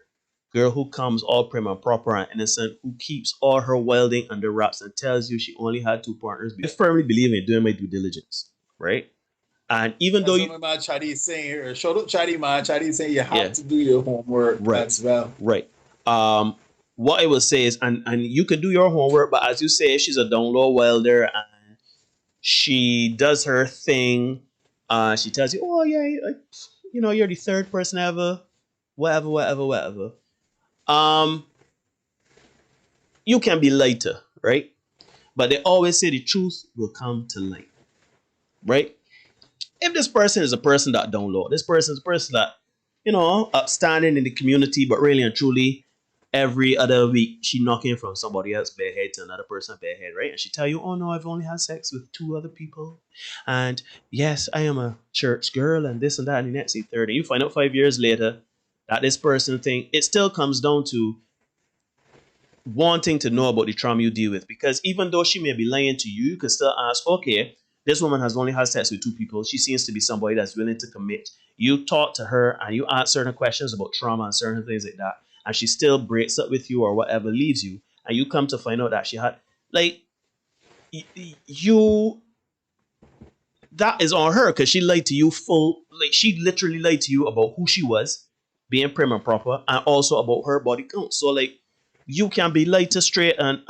Girl who comes all prim and proper and innocent, who keeps all her wilding under wraps and tells you she only had 2 partners. I firmly believe in doing my due diligence, right? And even though you... my Chadi saying here, shout out Chadi, man. Chadi saying you have to do your homework as well. Right. What I will say is, and you can do your homework, but as you say, she's a down low welder and she does her thing. She tells you, oh yeah, you know, you're the 3rd person ever, whatever. You can be lighter, right? But they always say the truth will come to light, right? If this person is a person that don't know, this person is a person that, upstanding in the community, but really and truly, every other week she knocking from somebody else bare head to another person bare head, right? And she tell you, oh no, I've only had sex with 2 other people, and yes, I am a church girl, and this and that, and the next, the third, and you find out 5 years later that this person thing, it still comes down to wanting to know about the trauma you deal with. Because even though she may be lying to you, you can still ask, okay, this woman has only had sex with 2 people. She seems to be somebody that's willing to commit. You talk to her and you ask certain questions about trauma and certain things like that, and she still breaks up with you or whatever, leaves you, and you come to find out that she had, like, you, that is on her, because she lied to you like, she literally lied to you about who she was, being prim and proper, and also about her body count. So, like, you can be light to straight and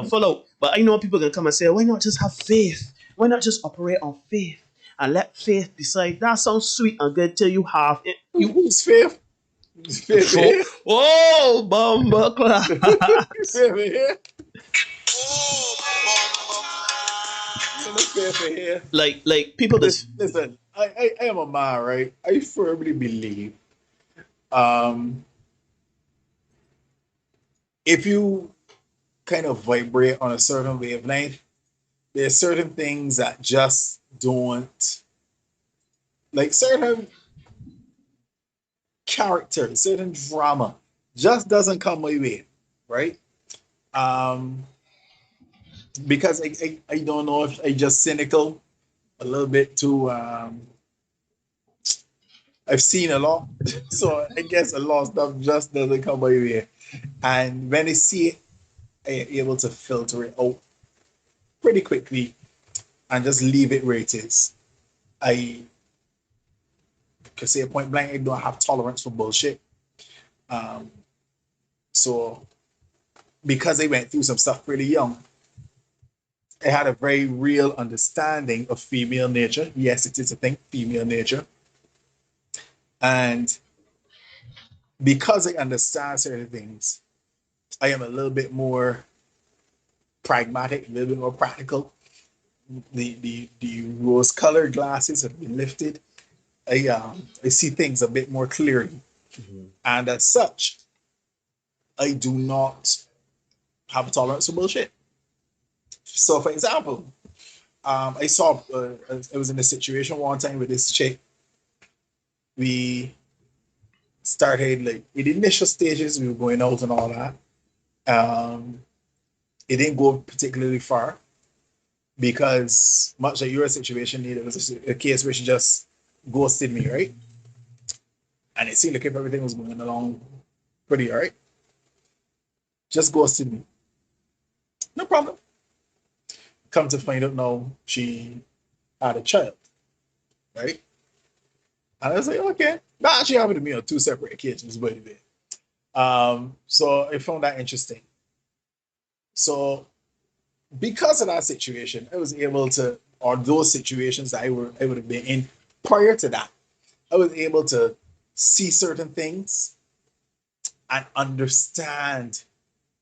full out. But I know people can come and say, why not just have faith? Why not just operate on faith and let faith decide? That sounds sweet and good till you have it. Who's faith? Faith here? Oh, bumper clap. Faith here? Here. Like people just listen. I am a man, right? I firmly believe, if you kind of vibrate on a certain wavelength, there's certain things that just don't, like certain characters, certain drama just doesn't come my way, right? Because I don't know if I just cynical a little bit too. I've seen a lot, so I guess a lot of stuff just doesn't come my way. And when I see it, I am able to filter it out pretty quickly and just leave it where it is. I could say point blank, I don't have tolerance for bullshit. So because I went through some stuff pretty young, I had a very real understanding of female nature. Yes, it is a thing, female nature. And because I understand certain things, I am a little bit more pragmatic, a little bit more practical. The rose-colored glasses have been lifted. I see things a bit more clearly. Mm-hmm. And as such, I do not have a tolerance for bullshit. So, for example, I saw, I was in a situation one time with this chick. We started, like, in the initial stages, we were going out and all that. It didn't go particularly far because, much like your situation, it was a case where she just ghosted me, right? And it seemed like if everything was going along pretty all right. Just ghosted me. No problem. Come to find out now, she had a child, right? And I was like, okay. That actually happened to me on 2 separate occasions, by the way. So I found that interesting. So because of that situation, I was able to, or those situations that I would have been in prior to that, I was able to see certain things and understand.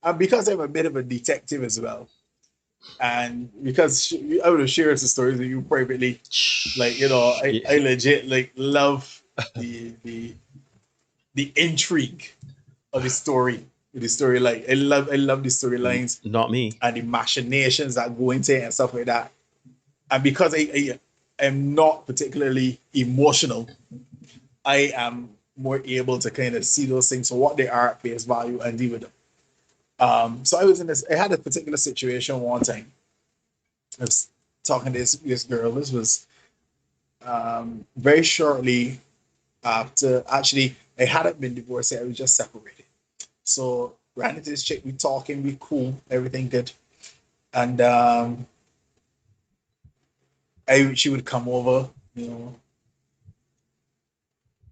And because I'm a bit of a detective as well, and because I would have shared the stories with you privately, like, I legit like love the intrigue of the story. The story, like I love the storylines. Not me. And the machinations that go into it and stuff like that. And because I am not particularly emotional, I am more able to kind of see those things for what they are at face value and deal with them. So I had a particular situation one time. I was talking to this girl. This was very shortly after, actually, I hadn't been divorced, I was just separated. So ran into this chick, we talking, we cool, everything good. And she would come over,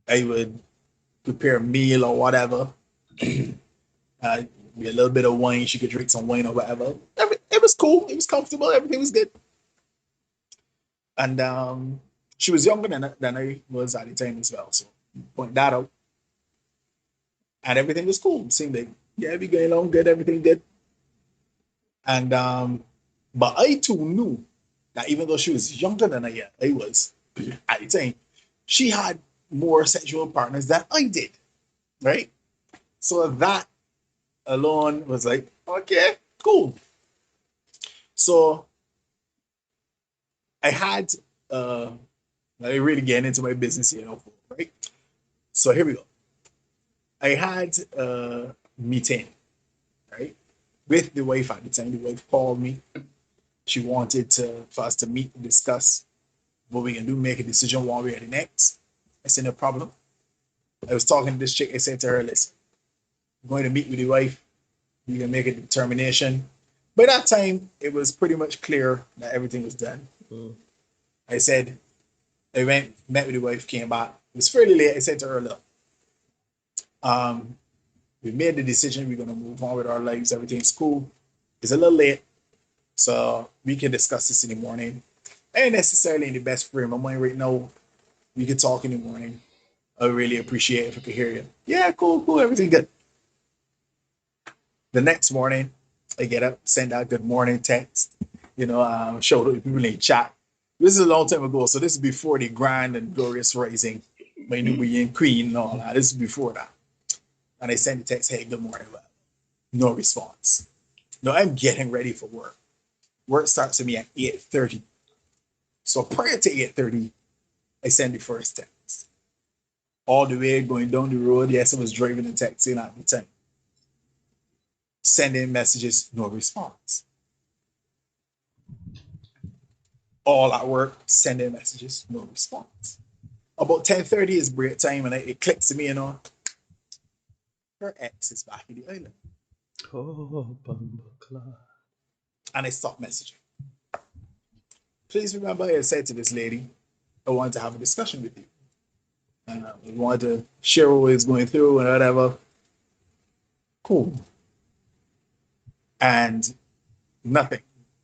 I would prepare a meal or whatever. Be a little bit of wine, she could drink some wine or whatever. It was cool, it was comfortable, everything was good. And she was younger than I was at the time as well. So point that out. And everything was cool. It seemed like, yeah, we going along good, everything good. And but I too knew that even though she was younger than I was at the time, she had more sexual partners than I did, right? So that alone was like, okay, cool. So I had I really getting into my business here, right? So here we go. I had a meeting, right, with the wife at the time. The wife called me. She wanted for us to meet and discuss what we can do, make a decision one way or the next. I said, no problem. I was talking to this chick. I said to her, listen, I'm going to meet with the wife. We can make a determination. By that time, it was pretty much clear that everything was done. I said, I went, met with the wife, came back. It was fairly late. I said to her, look, we made the decision. We're going to move on with our lives. Everything's cool. It's a little late, so we can discuss this in the morning. I ain't necessarily in the best frame of mind right now. We could talk in the morning. I really appreciate it if I could hear you. Yeah, cool, everything good. The next morning, I get up, send out good morning text, show the people in chat. This is a long time ago, so this is before the grand and glorious rising, my Nubian queen and all that. This is before that. And I send the text, hey, good morning. Well, no response. No, I'm getting ready for work. Work starts with me at 8:30. So prior to 8:30, I send the first text. All the way going down the road, yes, I was driving and texting at the time. Sending messages, no response. All at work, sending messages, no response. About 10:30 is break time, and it clicks to me, her ex is back in the island. Oh, Bumbleclaw. And I stopped messaging. Please remember, I said to this lady, I wanted to have a discussion with you. And I wanted to share what was going through and whatever. Cool. And nothing.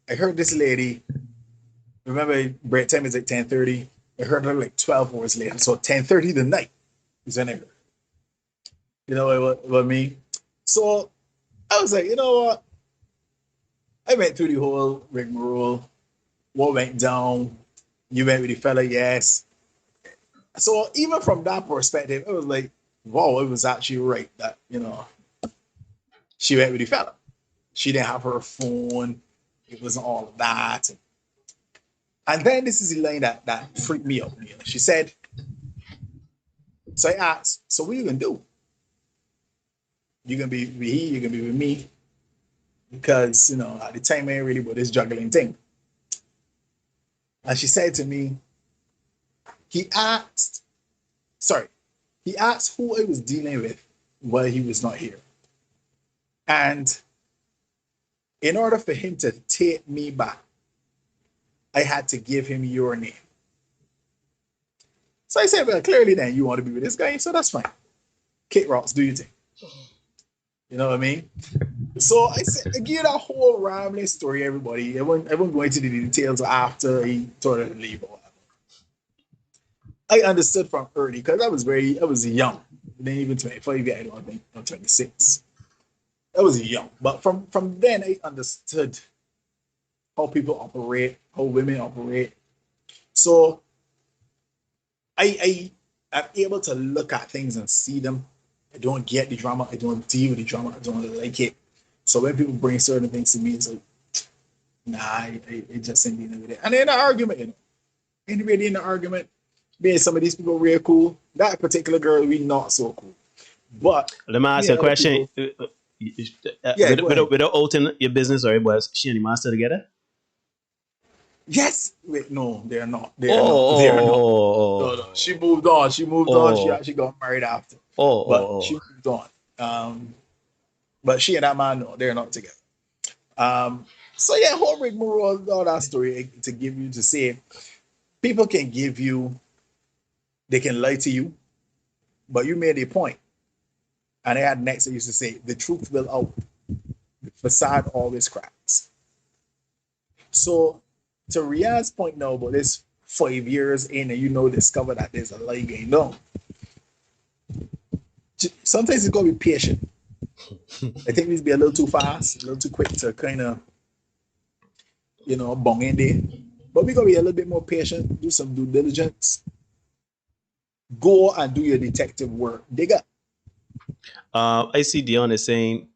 I heard this lady, remember break time is at 10:30. I heard her like 12 hours later. So 10:30 the night is when I heard. You know what I mean? So I was like, you know what? I went through the whole rigmarole. What went down? You went with the fella, yes. So even from that perspective, it was like, wow, it was actually right that, she went with the fella. She didn't have her phone. It wasn't all of that. And then this is the line that freaked me out. She said, so I asked, so what are you going to do? You're going to be with he, you're going to be with me. Because, at the time, I ain't really about this juggling thing. And she said to me, he asked who I was dealing with while he was not here. And in order for him to take me back, I had to give him your name. So I said, well, clearly then you want to be with this guy, so that's fine. Kate Ross, do you think? You know what I mean? So I said, I give that whole rambling story, everybody. I won't go into the details after he told her to leave or whatever. I understood from early because I was young. Then even 25 yet, I don't think, I'm 26. I was young. But from then I understood how people operate, how women operate. So I am able to look at things and see them. I don't get the drama. I don't deal with the drama. I don't like it. So when people bring certain things to me, it's like, nah, I just ain't dealing with it. And in an argument, anybody in an argument, being some of these people real cool, that particular girl, we not so cool. But let me ask you a question. Without outing your business, or was she and the master together? Yes. Wait, no, they're not. They're not. No. She moved on. She actually got married after. She moved on. But she and that man, no, they're not together. So yeah, whole rigmarole, all that story to give you to say, people can give you, they can lie to you, but you made a point. And I had next, I used to say, the truth will out. The facade always cracks. So to Riyadh's point now about this 5 years in and discover that there's a lie going on. Sometimes it's got to be patient. I think we need to be a little too fast, a little too quick to kind of bong in there. But we gotta be a little bit more patient, do some due diligence. Go and do your detective work. Dig up. I see Dion is saying,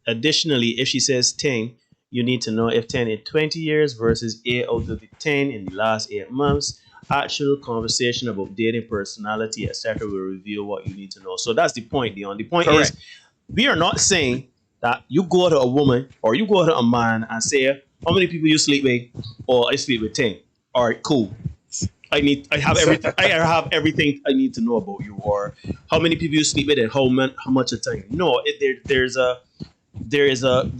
additionally, if she says 10, you need to know if 10 in 20 years versus 8 out of the 10 in the last 8 months. Actual conversation about dating, personality, etc. will reveal what you need to know. So that's the point, Dion. The point Correct. is, we are not saying that you go to a woman or you go to a man and say, how many people you sleep with? Or I sleep with 10. All right, cool. I have everything. I have everything I need to know about you, or how many people you sleep with and how much a time. No, there is a.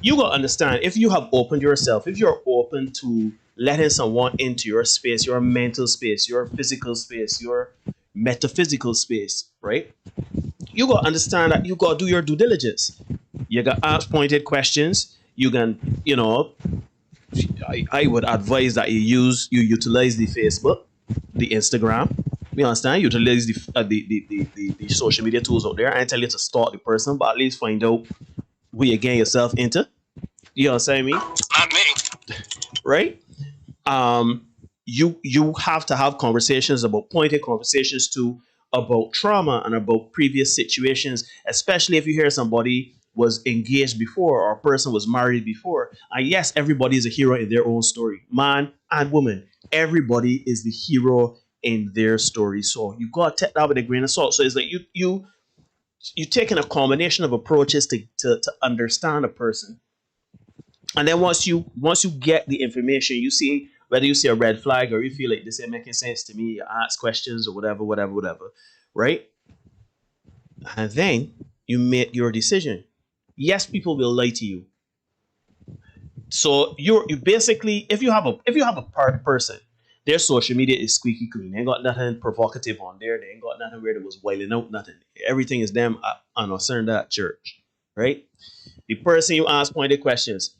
You gotta understand, if you have opened yourself, if you're open to letting someone into your space, your mental space, your physical space, your metaphysical space, right? You gotta understand that you gotta do your due diligence. You gotta ask pointed questions. You can, I would advise that you utilize the Facebook, the Instagram. You understand? Utilize the social media tools out there. I tell you to stalk the person, but at least find out who you getting yourself into. You understand me? Not me. Right? You have to have conversations, about pointed conversations too, about trauma and about previous situations, especially if you hear somebody was engaged before or a person was married before. And yes, everybody is a hero in their own story, man and woman. Everybody is the hero in their story. So you gotta take that with a grain of salt. So it's like you taking a combination of approaches to understand a person. And then once you get the information, you see whether you see a red flag or you feel like this ain't making sense to me, you ask questions or whatever, right? And then you make your decision. Yes, people will lie to you. So you basically, if you have a person, their social media is squeaky clean. They ain't got nothing provocative on there. They ain't got nothing where they was wailing out, nothing. Everything is them on a certain church, right? The person you ask pointed questions.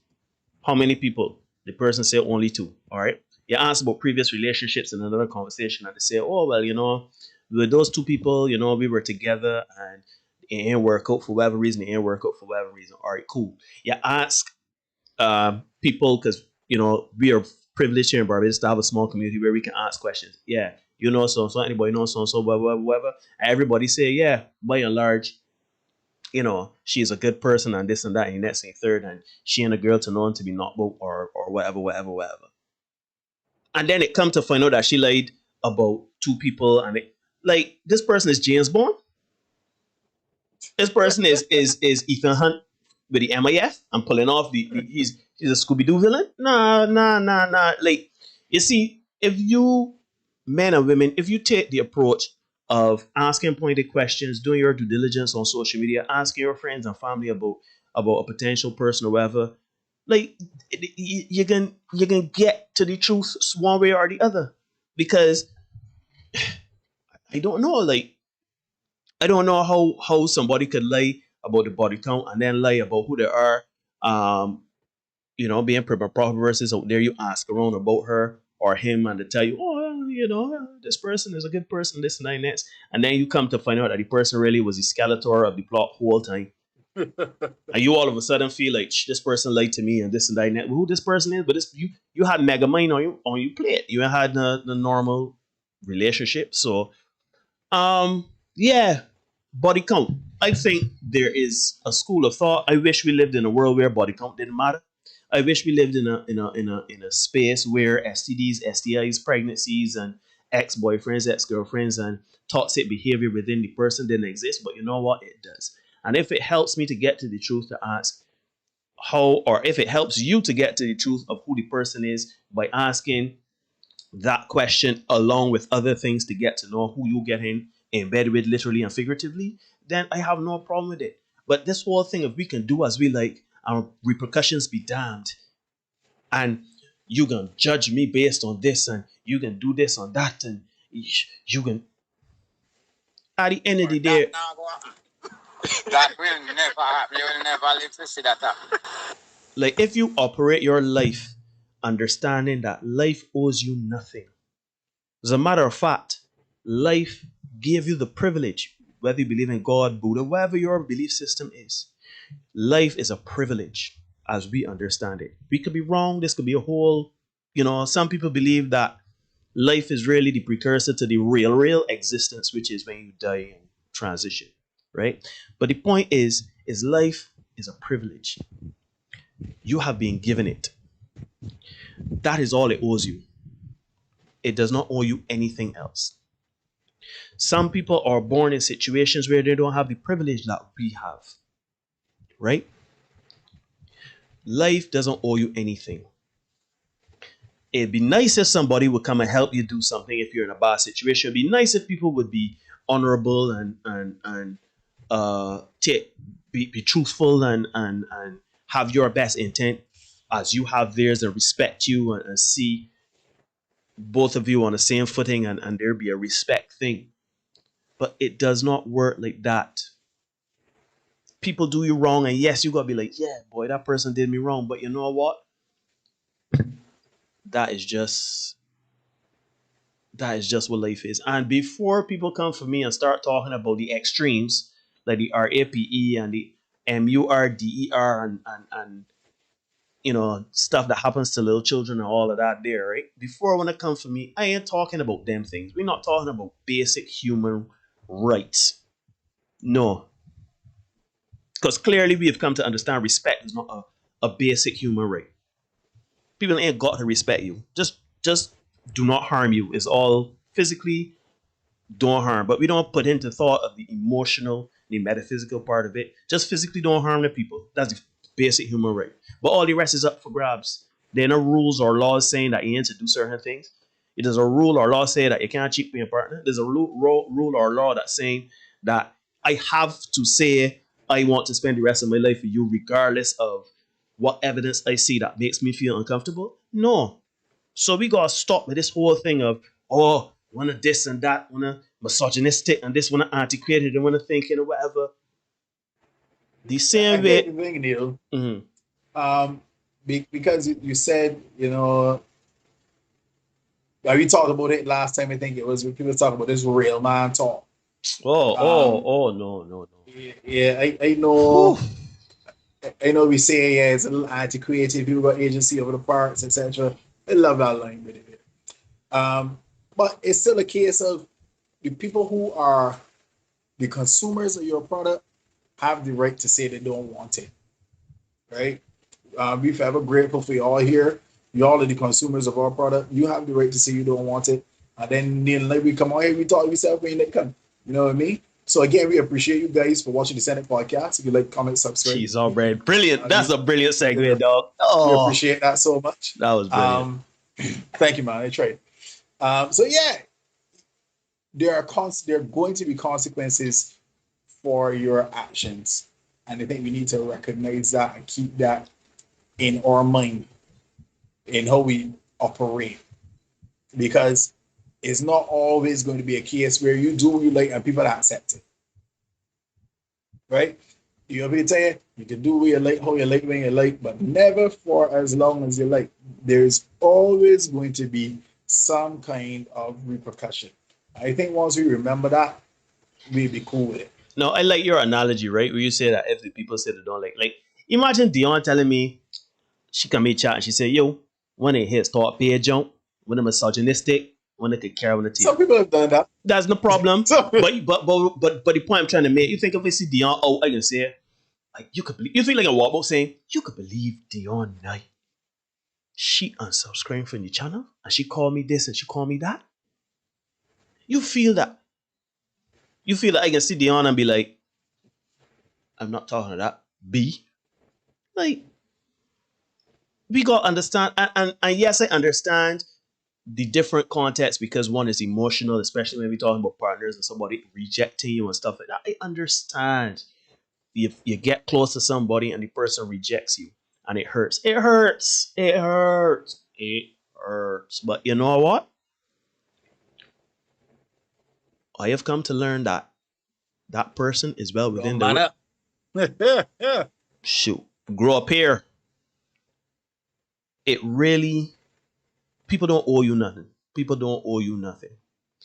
How many people? The person said only 2. All right. You ask about previous relationships in another conversation, and they say, oh, well, with those 2 people, we were together and it ain't work out for whatever reason. All right, cool. You ask people, because, we are privileged here in Barbados to have a small community where we can ask questions. Yeah, so anybody know so, whatever. Everybody say, yeah, by and large, she's a good person and this and that and next and third, and she and a girl to know to be not both or whatever. And then it come to find out that she lied about 2 people, and this person is James Bond. This person is Ethan Hunt with the MIF and pulling off he's a Scooby-Doo villain. Nah. Like, you see, if you men and women, if you take the approach of asking pointed questions, doing your due diligence on social media, asking your friends and family about a potential person or whatever, like, you can get to the truth one way or the other. Because I don't know how somebody could lie about the body count and then lie about who they are. Being proper versus out there, you ask around about her or him and they tell you, this person is a good person, this and that and that. And then you come to find out that the person really was the skeletor of the plot whole time. And you all of a sudden feel like, this person lied to me and this and that and that. Who this person is, but you had mega mind on your plate. You had the normal relationship. So yeah, body count. I think there is a school of thought. I wish we lived in a world where body count didn't matter. I wish we lived in a space where STDs, STIs, pregnancies, and ex-boyfriends, ex-girlfriends, and toxic behavior within the person didn't exist. But you know what? It does. And if it helps me to get to the truth, to ask how, or if it helps you to get to the truth of who the person is by asking that question along with other things to get to know who you get in bed with, literally and figuratively, then I have no problem with it. But this whole thing, if we can do as we like, our repercussions be damned, and you can judge me based on this, and you can do this on that, and you can, at the end of the day, that will never happen. You will never live to see that happen. Like, if you operate your life understanding that life owes you nothing. As a matter of fact, life gave you the privilege, whether you believe in God, Buddha, whatever your belief system is. Life is a privilege. as we understand it. We could be wrong. This could be a whole, some people believe that life is really the precursor to the real existence, which is when you die and transition, right? But the point is life is a privilege. You have been given it. That is all it owes you. It does not owe you anything else. Some people are born in situations where they don't have the privilege that we have, right? Life doesn't owe you anything. It'd be nice if somebody would come and help you do something if you're in a bad situation. It'd be nice if people would be honorable and be truthful and have your best intent as you have theirs and respect you and see both of you on the same footing and there be a respect thing. But it does not work like that. People do you wrong, and yes, you gotta be like, yeah, boy, that person did me wrong. But you know what? That is just what life is. And before people come for me and start talking about the extremes, like the RAPE and the MURDER and stuff that happens to little children and all of that there, right? Before when it comes for me, I ain't talking about them things. We're not talking about basic human rights. No. Because clearly we have come to understand respect is not a basic human right. People ain't got to respect you. Just do not harm you. It's all physically don't harm. But we don't put into thought of the emotional, the metaphysical part of it. Just physically don't harm the people. That's the basic human right. But all the rest is up for grabs. There are no rules or laws saying that you ain't to do certain things. There's a rule or law saying that you can't cheat with your partner. There's a rule or law that's saying that I have to say I want to spend the rest of my life with you regardless of what evidence I see that makes me feel uncomfortable. No. So we gotta stop with this whole thing of, wanna this and that, wanna misogynistic and this, wanna antiquated and wanna thinking or whatever. The same way. The thing, Neil. Mm-hmm. Because you said, we talked about it last time. I think it was when people talk about this real man talk. No. Yeah, I know. I know we say it's a little antiquated. People got agency over the parts, etc. I love that line with it. But it's still a case of the people who are the consumers of your product have the right to say they don't want it, right? We're forever grateful for y'all here. Y'all are the consumers of our product. You have the right to say you don't want it. And then like we come on here, we talk to yourself when you come. You know what I mean? So again, we appreciate you guys for watching the Senate podcast. If you like, comment, subscribe. Jeez, all right. Brilliant. That's a brilliant segue, dog. We appreciate that so much. That was brilliant. Thank you, man. I tried. So yeah, there are going to be consequences for your actions. And I think we need to recognize that and keep that in our mind in how we operate. Because it's not always going to be a case where you do what you like and people accept it. Right? You know what I'm saying? You can do what you like, how you like, when you like, but never for as long as you like. There's always going to be some kind of repercussion. I think once we remember that, we'll be cool with it. No, I like your analogy, right? Where you say that if the people say they don't like, imagine Dion telling me, she come in chat and she say, yo, when they hit start pay jump, when they're misogynistic, when they take care of the team. Some people have done that. That's no problem. but the point I'm trying to make, you think if I see Dion out, I can say, like, you think like a walk out saying, you could believe Dion Knight. She unsubscribed from the channel and she called me this and she called me that. You feel that? You feel that I can see Dion and be like, I'm not talking to that B. Like, we got to understand, and yes, I understand the different contexts because one is emotional, especially when we're talking about partners and somebody rejecting you and stuff like that. I understand. If you get close to somebody and the person rejects you and it hurts. It hurts. It hurts. It hurts. But you know what? I have come to learn that that person is well within the... Shoot. Grow up here. It really... People don't owe you nothing. People don't owe you nothing.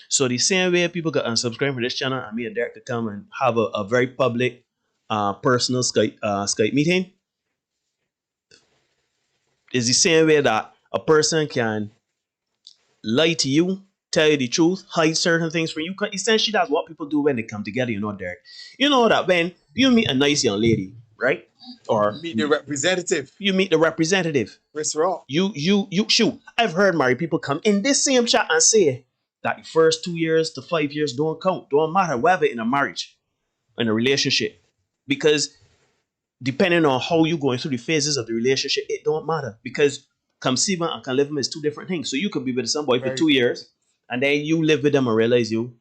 So the same way people got unsubscribe from this channel and me and Derek could come and have a very public, personal Skype meeting. It's the same way that a person can lie to you, tell you the truth, hide certain things from you. Essentially, that's what people do when they come together, Derek. You know that when you meet a nice young lady, right? Or meet the representative. You meet the representative. Chris Rock. You shoot. I've heard married people come in this same chat and say that the first 2 years to 5 years don't count, don't matter whether in a marriage, in a relationship. Because depending on how you going through the phases of the relationship, it don't matter. Because conceiving and can live is two different things. So you could be with somebody for 2 years, and then you live with them and realize you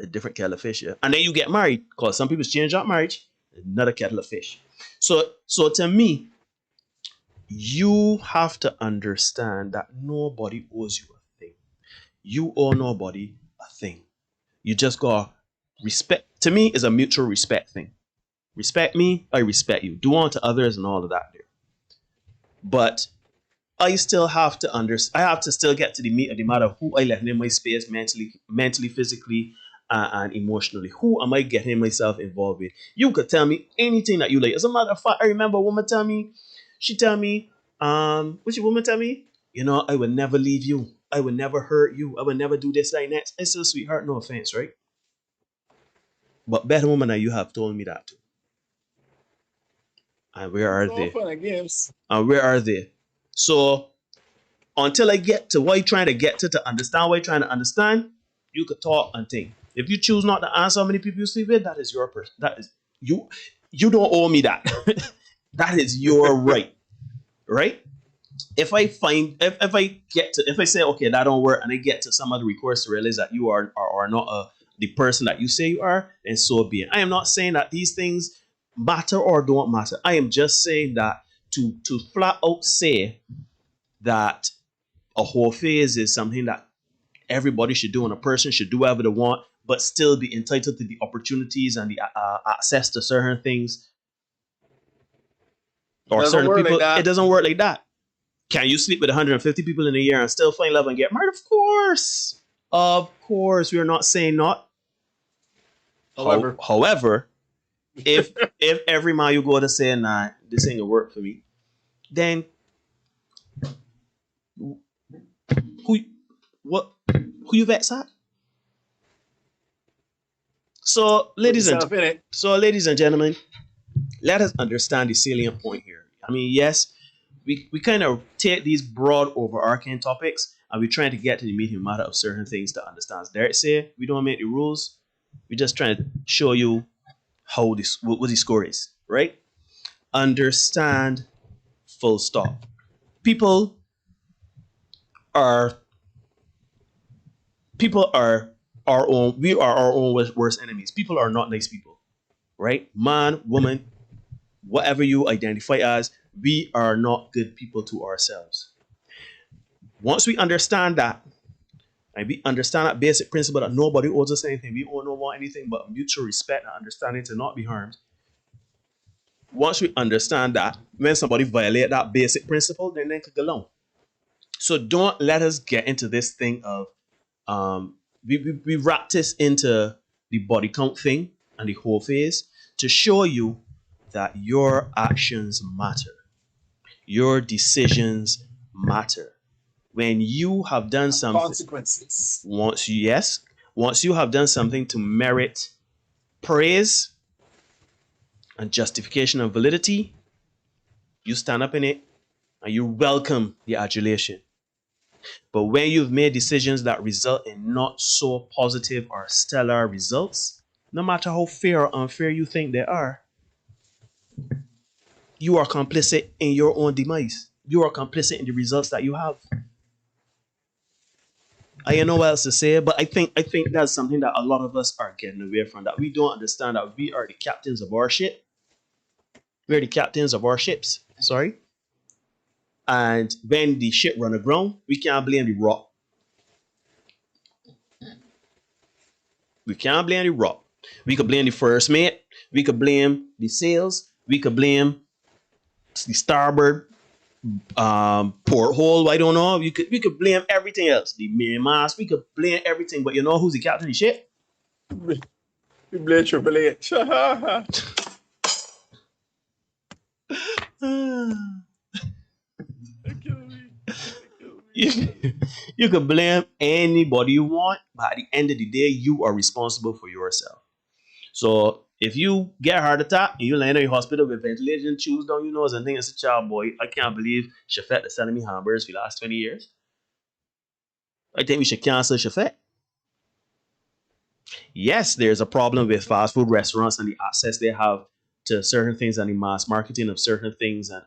a different kettle of fish, yeah. And then you get married, because some people change up marriage, another kettle of fish. So to me, you have to understand that nobody owes you a thing. You owe nobody a thing. You just got respect. To me, is a mutual respect thing. Respect me, I respect you. Do unto others and all of that there. But I still have to I have to still get to the meat of the matter. Who I let in my space mentally, physically, and emotionally. Who am I getting myself involved with? You could tell me anything that you like. As a matter of fact, I remember a woman tell me, what's your woman tell me? I would never leave you. I would never hurt you. I would never do this like that. I said, sweetheart, no offense, right? But better woman than you have told me that too. And where are they? Fun and games. And where are they? So until I get to what you're trying to get to understand what you're trying to understand, you could talk and think. If you choose not to answer how many people you sleep with, that is your person. That is you. You don't owe me that. That is your right. Right? If I say, okay, that don't work, and I get to some other recourse to realize that you are not the person that you say you are, then so be it. I am not saying that these things matter or don't matter. I am just saying that to flat out say that a whole phase is something that everybody should do and a person should do whatever they want, but still be entitled to the opportunities and the access to certain things. Or certain people, it doesn't work like that. Can you sleep with 150 people in a year and still find love and get married? Of course. Of course. We are not saying not. However, if every man you go to say, nah, this ain't gonna work for me, then who you vex at? So ladies and gentlemen, let us understand the salient point here. I mean, yes, we kind of take these broad overarching topics and we're trying to get to the meat and matter of certain things to understand. As Derek say, we don't make the rules. We're just trying to show you what the score is, right? Understand, full stop. People are our own. We are our own worst enemies. People are not nice people, right? Man, woman, whatever you identify as, we are not good people to ourselves. Once we understand that, and we understand that basic principle that nobody owes us anything, we all don't want anything but mutual respect and understanding to not be harmed. Once we understand that, when somebody violates that basic principle, then they could go along. So don't let us get into this thing of we wrap this into the body count thing and the whole phase to show you that your actions matter. Your decisions matter. When you have done something, consequences. Once you have done something to merit praise and justification and validity, you stand up in it and you welcome the adulation. But when you've made decisions that result in not so positive or stellar results, no matter how fair or unfair you think they are, you are complicit in your own demise. You are complicit in the results that you have. I don't know what else to say, but I think that's something that a lot of us are getting away from, that we don't understand that we are the captains of our ship. We're the captains of our ships, sorry. And when the ship run aground, we can't blame the rock. We can't blame the rock. We could blame the first mate. We could blame the sails. We could blame the starboard porthole. I don't know. We could blame everything else. The mainmast. We could blame everything. But you know who's the captain of the ship? We blame Triple H. You can blame anybody you want, but at the end of the day, you are responsible for yourself. So if you get a heart attack and you land in the hospital with ventilation tubes down your nose and think it's a child boy, I can't believe Shafet is selling me hamburgers for the last 20 years. I think we should cancel Shafet. Yes, there's a problem with fast food restaurants and the access they have to certain things and the mass marketing of certain things and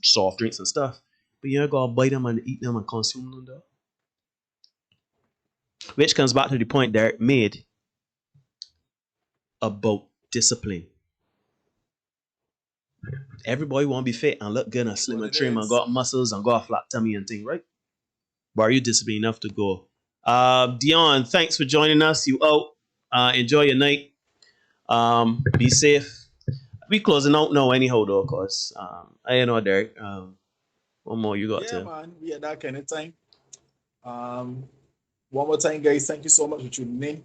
soft drinks and stuff. But you ain't gotta buy them and eat them and consume them though. Which comes back to the point Derek made about discipline. Everybody want to be fit and look good and slim and trim and got muscles and got a flat tummy and thing, right? But are you disciplined enough to go? Dion, thanks for joining us. You out. Enjoy your night. Be safe. We closing out now anyhow though, cause I know Derek. One more you got to. Man, we at that kind of time. One more time, guys. Thank you so much for tuning in.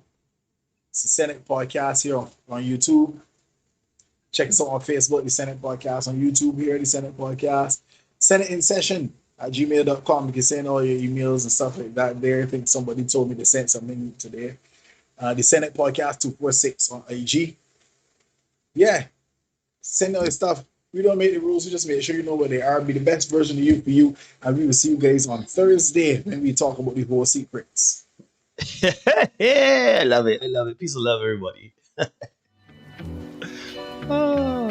It's the Senate Podcast here on YouTube. Check us out on Facebook, the Senate Podcast. On YouTube here, the Senate Podcast. Senate in session at gmail.com. You can send all your emails and stuff like that there. I think somebody told me to send something today. The Senate Podcast 246 on IG. Yeah. Send all your stuff. We don't make the rules. We just make sure you know what they are. Be the best version of you for you. And we will see you guys on Thursday when we talk about the whole secrets. Yeah, I love it. I love it. Peace and love, everybody. Oh.